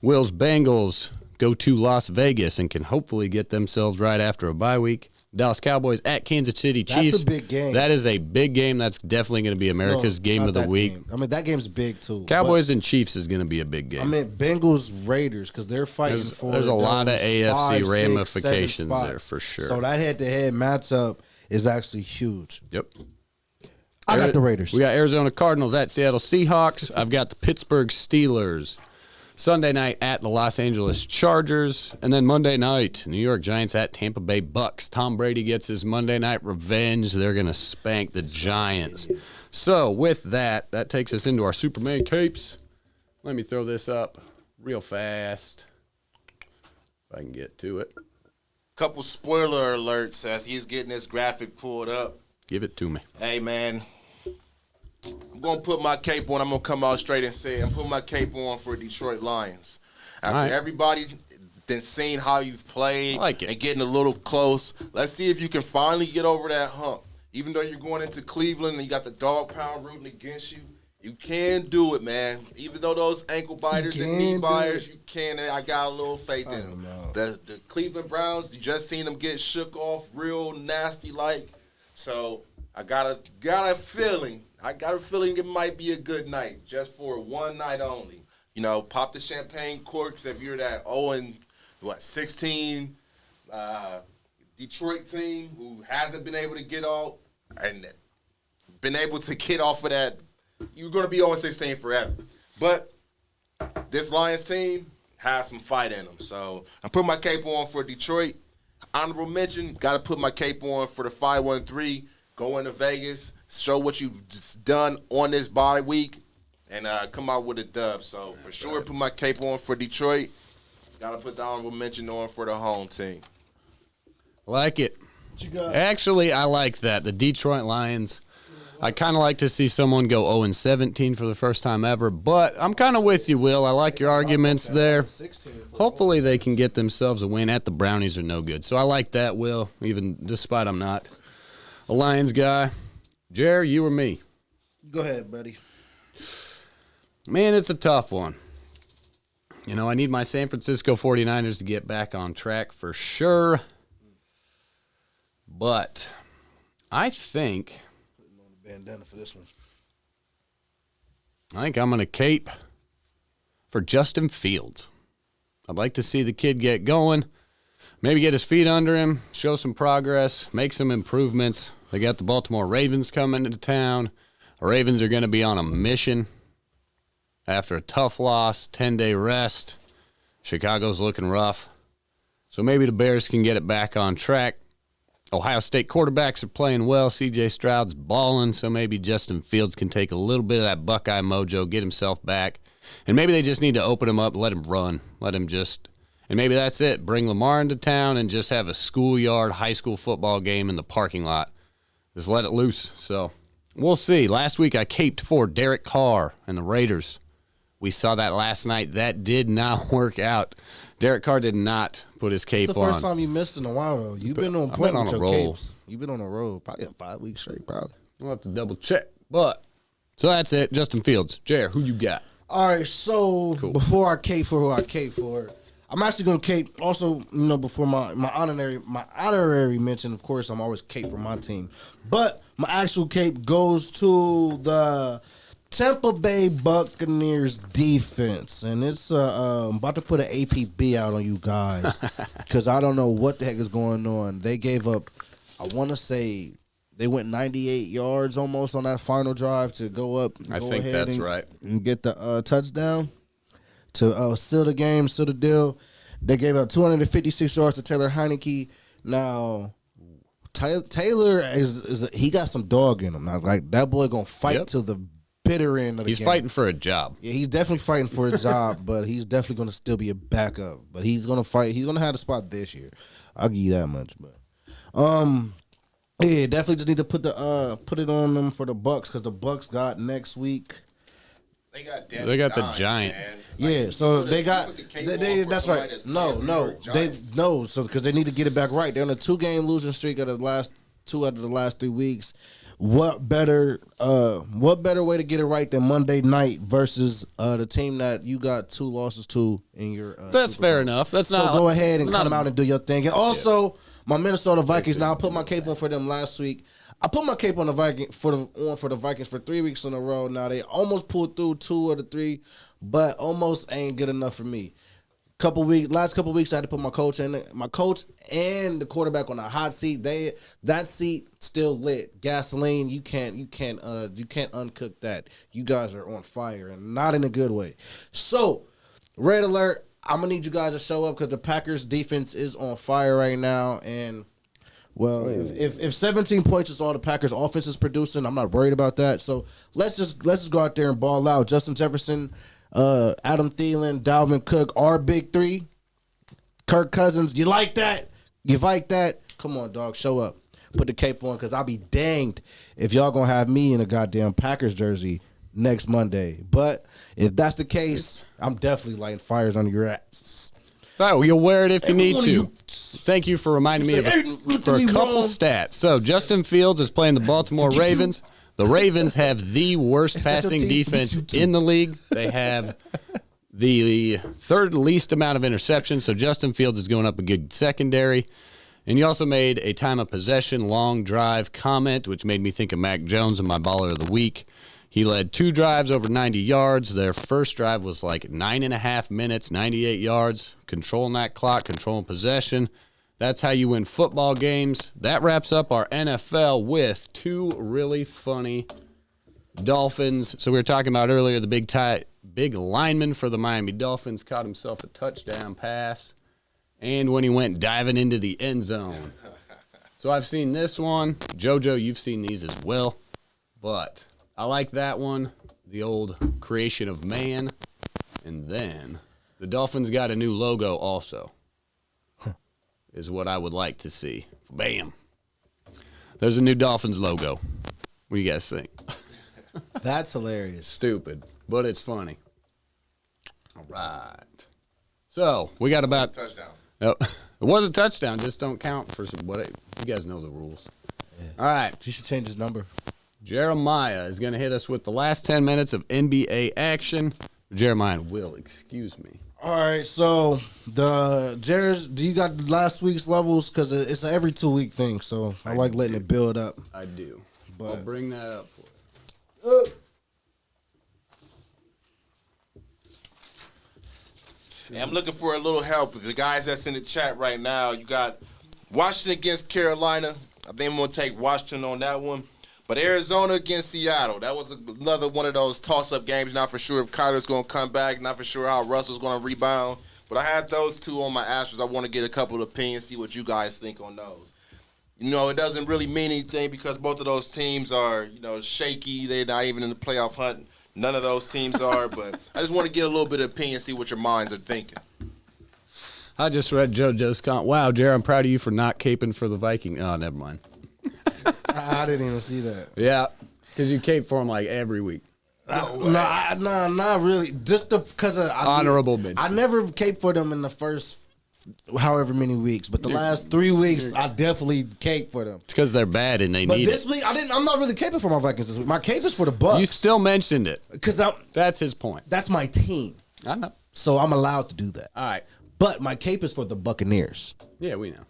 Will's Bengals go to Las Vegas and can hopefully get themselves right after a bye week. Dallas Cowboys at Kansas City Chiefs. That's a big game. That is a big game. That's definitely going to be America's game of the week. Game. I mean, that game's big, too. Cowboys and Chiefs is going to be a big game. I mean, Bengals, Raiders, because they're fighting for There's a lot of AFC 5, 6, ramifications 7 there, for sure. So that head-to-head matchup is actually huge. Yep. I got the Raiders. We got Arizona Cardinals at Seattle Seahawks. I've got the Pittsburgh Steelers. Sunday night at the Los Angeles Chargers. And then Monday night, New York Giants at Tampa Bay Bucks. Tom Brady gets his Monday night revenge. They're going to spank the Giants. So with that, that takes us into our Superman capes. Let me throw this up real fast if I can get to it. Couple spoiler alerts as he's getting this graphic pulled up. Give it to me. Hey, man. I'm gonna put my cape on. I'm gonna come out straight and say I'm putting my cape on for Detroit Lions. After right. everybody then seeing how you've played like it. and getting a little close, let's see if you can finally get over that hump. Even though you're going into Cleveland and you got the dog pound rooting against you, you can do it, man. Even though those ankle biters and knee biters, you can. I got a little faith in them. The Cleveland Browns, you just seen them get shook off real nasty like. So I got a feeling. It might be a good night, just for one night only. You know, pop the champagne corks if you're that 16 Detroit team who hasn't been able to get out and been able to get off of that. You're going to be 0-16 forever. But this Lions team has some fight in them. So I put my cape on for Detroit. Honorable mention, got to put my cape on for the 513. Go into Vegas, show what you've just done on this bye week, and come out with a dub. So for sure, put my cape on for Detroit. Got to put the honorable mention on for the home team. Like it. Actually, I like that. The Detroit Lions. I kind of like to see someone go 0-17 for the first time ever, but I'm kind of with you, Will. I like your arguments there. Hopefully they can get themselves a win. At the Brownies are no good. So I like that, Will, even despite I'm not a Lions guy. Jer, you or me? Go ahead, buddy. Man, it's a tough one. You know, I need my San Francisco 49ers to get back on track for sure. But I think Bandana for this one. I'm going to cape for Justin Fields. I'd like to see the kid get going, maybe get his feet under him, show some progress, make some improvements. They got the Baltimore Ravens coming into town. The Ravens are going to be on a mission after a tough loss, 10-day rest. Chicago's looking rough. So maybe the Bears can get it back on track. Ohio State quarterbacks are playing well. C.J. Stroud's balling, so maybe Justin Fields can take a little bit of that Buckeye mojo, get himself back. And maybe they just need to open him up, let him run, and maybe that's it. Bring Lamar into town and just have a schoolyard high school football game in the parking lot. Just let it loose. So we'll see. Last week I caped for Derek Carr and the Raiders. We saw that last night. That did not work out. Derek Carr did not put his cape on. It's the first time you missed in a while, though. You've been on point with your capes. You've been on a roll probably 5 weeks straight, probably. We'll have to double check. So that's it. Justin Fields. Jer, who you got? All right, so before I cape for who I cape for, I'm actually going to cape also, before my honorary mention, of course, I'm always cape for my team. But my actual cape goes to the Tampa Bay Buccaneers defense, and it's I'm about to put an APB out on you guys because I don't know what the heck is going on. They gave up, I want to say, they went 98 yards almost on that final drive to go up. I think that's right. And get the touchdown to seal the game, seal the deal. They gave up 256 yards to Taylor Heineke. Now, Taylor he got some dog in him. Now, like that boy gonna fight till the bitter end of the game. He's fighting for a job. Yeah, he's definitely fighting for a job, but he's definitely going to still be a backup. But he's going to fight. He's going to have a spot this year. I'll give you that much. But yeah, definitely just need to put it on them for the Bucks because the Bucks got next week. They got the Giants. Man. Yeah, so they got that's right. So because they need to get it back right. They're on a 2-game losing streak of the last 2 out of the last 3 weeks. What better way to get it right than Monday night versus the team that you got 2 losses to in your That's fair enough. That's not. So go ahead and come out and do your thing. And also my Minnesota Vikings. Now I put my cape on for them last week. I put my cape on the Vikings for the Vikings for 3 weeks in a row. Now they almost pulled through 2 of the 3, but almost ain't good enough for me. Last couple weeks, I had to put my coach and the quarterback on a hot seat. That seat still lit, gasoline. You can't uncook that. You guys are on fire and not in a good way. So, red alert. I'm gonna need you guys to show up because the Packers defense is on fire right now. And well, if 17 points is all the Packers offense is producing, I'm not worried about that. So let's just go out there and ball out. Justin Jefferson, Adam Thielen, Dalvin Cook, our big 3. Kirk Cousins, you like that? You like that? Come on, dog, show up. put the cape on because I'll be danged if y'all gonna have me in a goddamn Packers jersey next Monday. But if that's the case, I'm definitely lighting fires under your ass. All right, well, you'll wear it if you need one of to. you- Thank you for reminding me of look for at a me couple wrong. stats. So Justin Fields is playing the Baltimore Ravens. The Ravens have the worst That's your passing team. defense You too. in the league. They have the third least amount of interceptions, so Justin Fields is going up a good secondary. And you also made a time of possession, long drive comment, which made me think of Mac Jones and my baller of the week. He led 2 drives over 90 yards. Their first drive was like 9.5 minutes, 98 yards. Controlling that clock, controlling possession. That's how you win football games. That wraps up our NFL with 2 really funny Dolphins. So we were talking about earlier, the big lineman for the Miami Dolphins caught himself a touchdown pass. And when he went diving into the end zone. So I've seen this one. JoJo, you've seen these as well. But I like that one, the old creation of man. And then the Dolphins got a new logo also, is what I would like to see. Bam. There's a new Dolphins logo. What do you guys think? That's hilarious. Stupid, but it's funny. All right. So we got about... Touchdown. Oh, it was a touchdown. Just don't count for some... You guys know the rules. Yeah. All right. You should change his number. Jeremiah is going to hit us with the last 10 minutes of NBA action. Jeremiah will, excuse me. All right, so do you got last week's levels? Because it's an every 2-week thing, so I like letting it build up. I do. But I'll bring that up for you. Hey, I'm looking for a little help. If the guys that's in the chat right now, you got Washington against Carolina. I think I'm going to take Washington on that one. But Arizona against Seattle, that was another one of those toss-up games. Not for sure if Kyler's going to come back. Not for sure how Russell's going to rebound. But I have those 2 on my Astros. I want to get a couple of opinions, see what you guys think on those. You know, it doesn't really mean anything because both of those teams are, shaky. They're not even in the playoff hunt. None of those teams are. But I just want to get a little bit of opinion, see what your minds are thinking. I just read JoJo's comment. Wow, Jared, I'm proud of you for not caping for the Viking. Oh, never mind. I didn't even see that. Yeah, because you cape for them like every week. No, not really. Just because Honorable mention. I never caped for them in the first however many weeks, but the last 3 weeks I definitely caped for them. It's because they're bad and they But need this it. week I'm not really caping for my Vikings this week. My cape is for the Bucks. You still mentioned it. Because That's his point. that's my team, I know. so I'm allowed to do that. All right. But my cape is for the Buccaneers, Yeah, we know.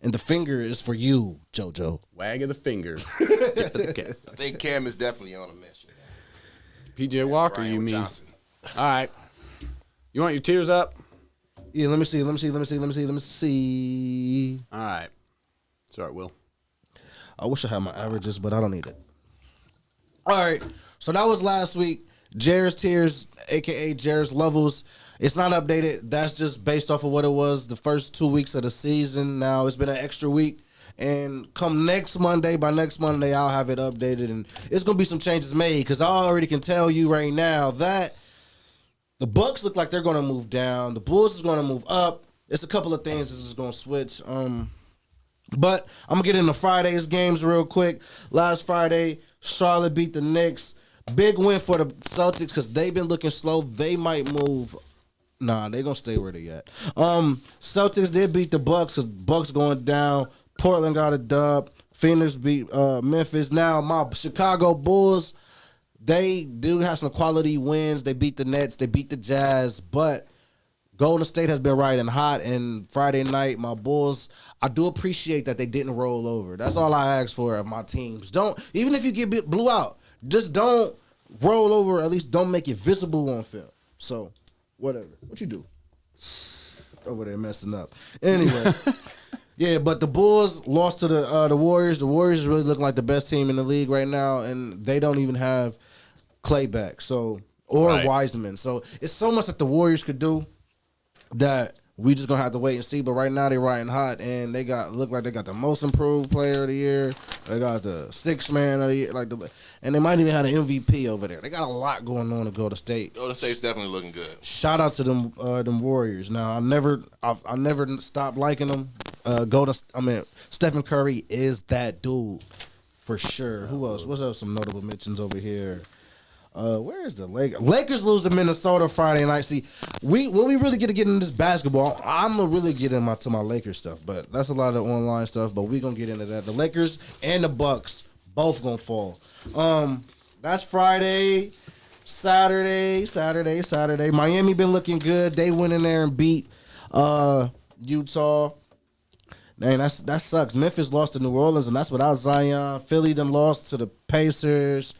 and the finger is for you, JoJo. Wag of the finger. Tip of the cap. I think Cam is definitely on a mission. PJ Walker, Brian you mean? Johnson. All right. You want your tears up? Yeah, let me see. All right. Sorry, Will. I wish I had my averages, but I don't need it. All right. So that was last week. Jared's tiers, a.k.a. Jared's levels. It's not updated. That's just based off of what it was the first 2 weeks of the season. Now it's been an extra week. And come by next Monday, I'll have it updated. And it's going to be some changes made because I already can tell you right now that the Bucks look like they're going to move down. The Bulls is going to move up. It's a couple of things that's just going to switch. But I'm going to get into Friday's games real quick. Last Friday, Charlotte beat the Knicks. Big win for the Celtics because they've been looking slow. They might move. Nah, they're going to stay where they at. Celtics did beat the Bucks because Bucks going down. Portland got a dub. Phoenix beat Memphis. Now, my Chicago Bulls, they do have some quality wins. They beat the Nets. They beat the Jazz. But Golden State has been riding hot. And Friday night, my Bulls, I do appreciate that they didn't roll over. That's all I ask for of my teams. Even if you get blew out, just don't roll over. At least don't make it visible on film. So, whatever. What you do? Over there messing up. Anyway. Yeah, but the Bulls lost to the Warriors. The Warriors is really looking like the best team in the league right now, and they don't even have Clay back, or Right. Wiseman. So it's so much that the Warriors could do that we just gonna have to wait and see. But right now they're riding hot, and look like they got the most improved player of the year. They got the sixth man of the year, and they might even have an MVP over there. They got a lot going on to Golden State. Golden State's definitely looking good. Shout out to them Warriors. Now I never stopped liking them. Stephen Curry is that dude for sure. Who else? What's up? Some notable mentions over here. Where is the Lakers? Lakers lose to Minnesota Friday night. See, when we really get into this basketball, I'm gonna really get into my Lakers stuff. But that's a lot of online stuff. But we gonna get into that. The Lakers and the Bucks both gonna fall. That's Friday. Saturday. Miami been looking good. They went in there and beat Utah. Man, that sucks. Memphis lost to New Orleans, and that's without Zion. Philly then lost to the Pacers.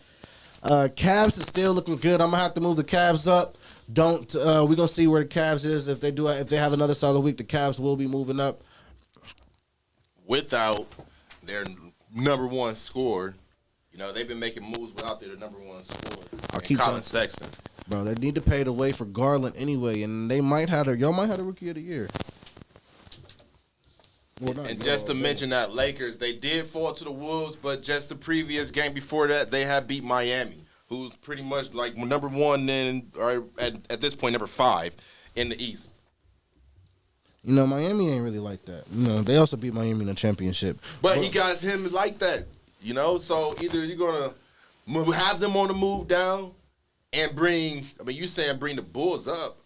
Cavs is still looking good. I'm gonna have to move the Cavs up. We're gonna see where the Cavs is. If they have another solid week, the Cavs will be moving up. Without their number one scorer, they've been making moves without their number one scorer. Colin Sexton. Bro, they need to pay the way for Garland anyway, and y'all might have the Rookie of the Year. And just to mention that Lakers, they did fall to the Wolves, but just the previous game before that, they had beat Miami, who's pretty much like number one or at this point, number 5 in the East. Miami ain't really like that. They also beat Miami in the championship. But he got him like that, so either you're going to have them on the move down and bring the Bulls up.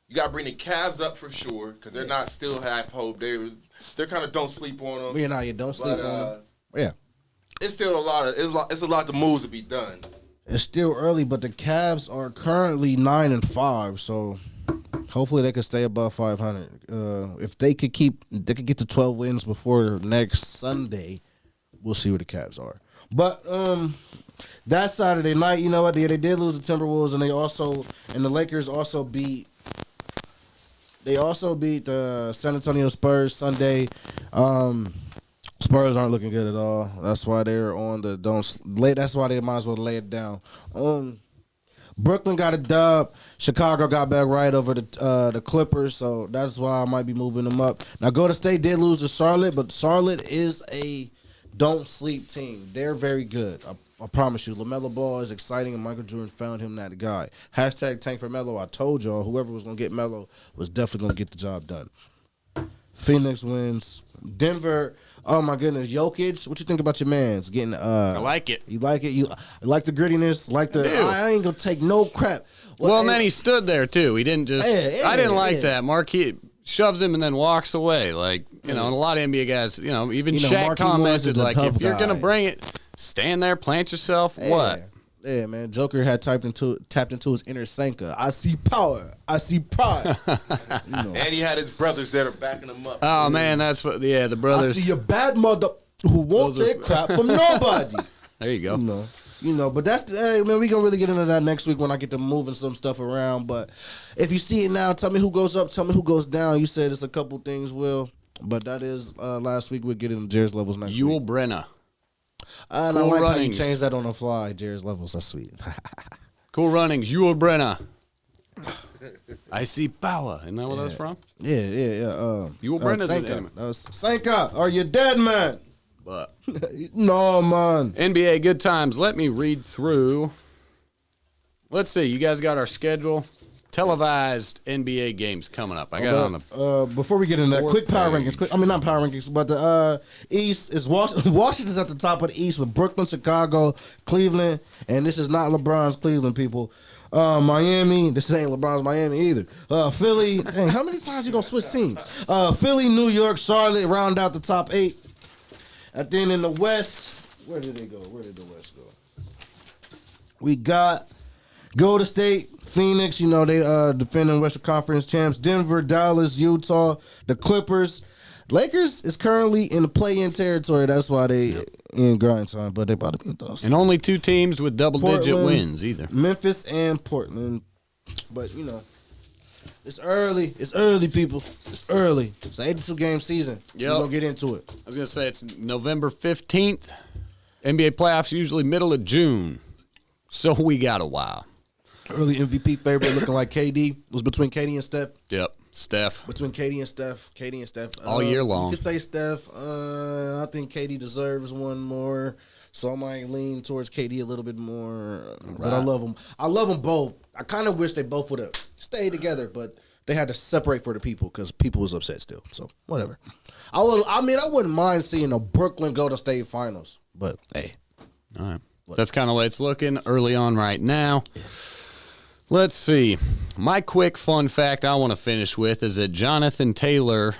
You got to bring the Cavs up for sure because they're not still half hope. They're kind of don't sleep on them. You don't sleep on them. Yeah. It's still it's a lot of moves to be done. It's still early, but the Cavs are currently 9-5, so hopefully they can stay above 500. If they could get to 12 wins before next Sunday, we'll see where the Cavs are. But that Saturday night, you know what? They did lose the Timberwolves, and the Lakers also beat. They also beat the San Antonio Spurs Sunday. Spurs aren't looking good at all. That's why they're on the That's why they might as well lay it down. Brooklyn got a dub. Chicago got back right over the Clippers, so that's why I might be moving them up. Now, Golden State did lose to Charlotte, but Charlotte is a don't sleep team. They're very good. I promise you. LaMelo Ball is exciting, and Michael Jordan found him that guy. # tank for Melo. I told y'all, whoever was going to get Melo was definitely going to get the job done. Phoenix wins. Denver, oh my goodness. Jokic, what you think about your mans? Getting I like it. You like it? You like the grittiness? I ain't going to take no crap. Well, and then he stood there, too. He didn't just I didn't like that. Marquis shoves him and then walks away. Like, and a lot of NBA guys, even Shaq commented, like, if you're going to bring it, stand there, plant yourself. Yeah. What? Yeah, man. Joker had tapped into his inner Sanka. I see power. I see pride. And he had his brothers that are backing him up. Oh, man, that's what. Yeah, the brothers. I see a bad mother who won't take crap from nobody. There you go. But that's man. We gonna really get into that next week when I get to moving some stuff around. But if you see it now, tell me who goes up. Tell me who goes down. You said it's a couple things, Will. But that is last week. We'll get into Jared's levels next week. Yul Brenner. And cool I like runnings. how you changed that on the fly. Jared's levels. That's sweet. Cool runnings. Yul Brenner. I see power. Isn't that where that's from? Yeah. Yul Brenner's Sanka. name. That was Sanka. Are you dead, man? But No, man. NBA good times. Let me read through. Let's see. You guys got our schedule. Televised NBA games coming up. I got it on the. Before we get into that, fourth quick power page. rankings. Not power rankings, but the East is Washington's at the top of the East with Brooklyn, Chicago, Cleveland, and this is not LeBron's Cleveland, people. Miami, this ain't LeBron's Miami either. Philly, dang, how many times you gonna switch teams? Philly, New York, Charlotte round out the top 8. And then in the West, where did they go? Where did the West go? We got Golden State, Phoenix, they defending Western Conference champs. Denver, Dallas, Utah, the Clippers. Lakers is currently in the play-in territory. That's why they in grind time, but they about to be in those. And only 2 teams with double-digit wins either. Memphis and Portland. But, it's early. It's early, people. It's early. It's an 82-game season. Yep. We're going to get into it. I was going to say it's November 15th. NBA playoffs usually middle of June. So we got a while. Early MVP favorite looking like KD. It was between KD and Steph. Yep, Steph. Between KD and Steph. All year long. You could say Steph. I think KD deserves one more. So I might lean towards KD a little bit more. But I love them. I love them both. I kind of wish they both would have stayed together. But they had to separate for the people because people was upset still. So whatever. I wouldn't mind seeing a Brooklyn Golden State Finals, but hey. All right. That's kind of the way it's looking early on right now. Let's see. My quick fun fact I want to finish with is that Jonathan Taylor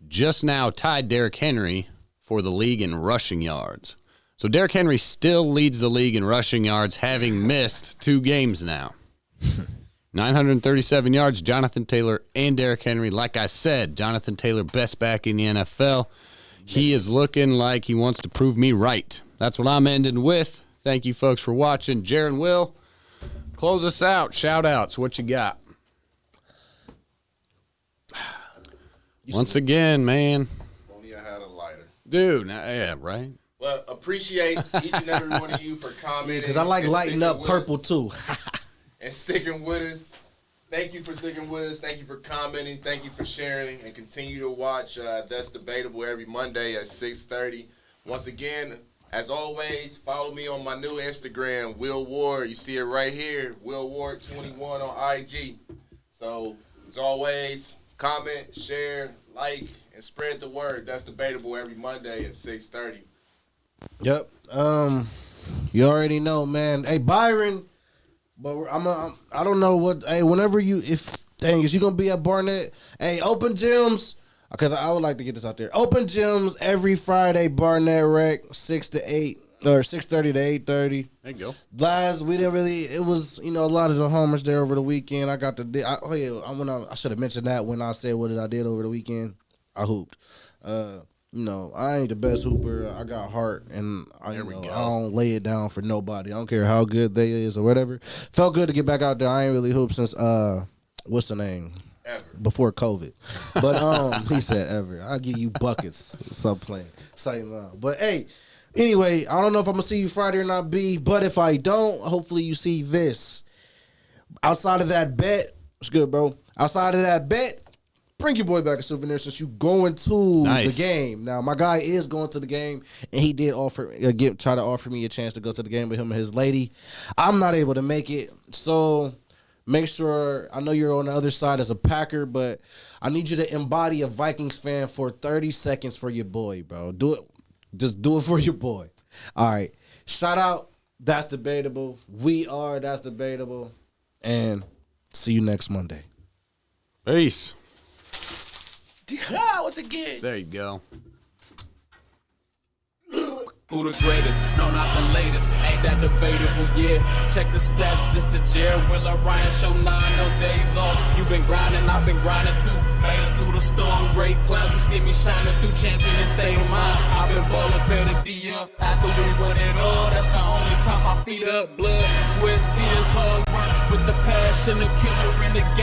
just now tied Derrick Henry for the league in rushing yards. So Derrick Henry still leads the league in rushing yards, having missed 2 games now. 937 yards, Jonathan Taylor and Derrick Henry. Like I said, Jonathan Taylor, best back in the NFL. He is looking like he wants to prove me right. That's what I'm ending with. Thank you, folks, for watching. Jaron Will, close us out. Shout-outs. What you got? Once again, man. If only I had a lighter. Dude, yeah, right? Well, appreciate each and every one of you for commenting. Because I like lighting up purple, too. And sticking with us. Thank you for sticking with us. Thank you for commenting. Thank you for sharing. And continue to watch That's Debatable every Monday at 6:30. Once again, as always, follow me on my new Instagram, Will Ward. You see it right here, Will Ward 21 on IG. So, as always, comment, share, like, and spread the word. That's Debatable every Monday at 6:30. Yep. You already know, man. Hey, Byron. But I don't know what. Hey, whenever is you gonna be at Barnett? Hey, open gyms. Because I would like to get this out there. Open gyms every Friday, Barnett Rec, 6 to 8 or 6:30 to 8:30. There you go. Last we didn't really. It was a lot of the homers there over the weekend. I got the. I should have mentioned that when I said what did I did over the weekend. I hooped. I ain't the best hooper. I got heart, and I don't lay it down for nobody. I don't care how good they is or whatever. Felt good to get back out there. I ain't really hooped since what's the name? Ever. Before COVID. But he said ever. I'll give you buckets. Stop playing. Say no. But hey, anyway, I don't know if I'm gonna see you Friday or not, B. But if I don't, hopefully you see this. Outside of that bet, it's good, bro. Outside of that bet. Bring your boy back a souvenir since you going to the game. Now, my guy is going to the game, and he did try to offer me a chance to go to the game with him and his lady. I'm not able to make it, so make sure, I know you're on the other side as a Packer, but I need you to embody a Vikings fan for 30 seconds for your boy, bro. Do it. Just do it for your boy. All right. Shout out. That's Debatable. We are That's Debatable. And see you next Monday. Peace. Once again. There you go. Who the greatest? No, not the latest. Ain't that debatable? Yeah. Check the stats. This the Jared Willer Ryan show. 9 no days off. You been grinding, I've been grinding too. Made it through the storm, great clouds. You see me shining through champion and state of mind. I've been balling better D up after we won it all. That's the only time my feet up. Blood, sweat, tears, hard work with the passion, the killer in the game.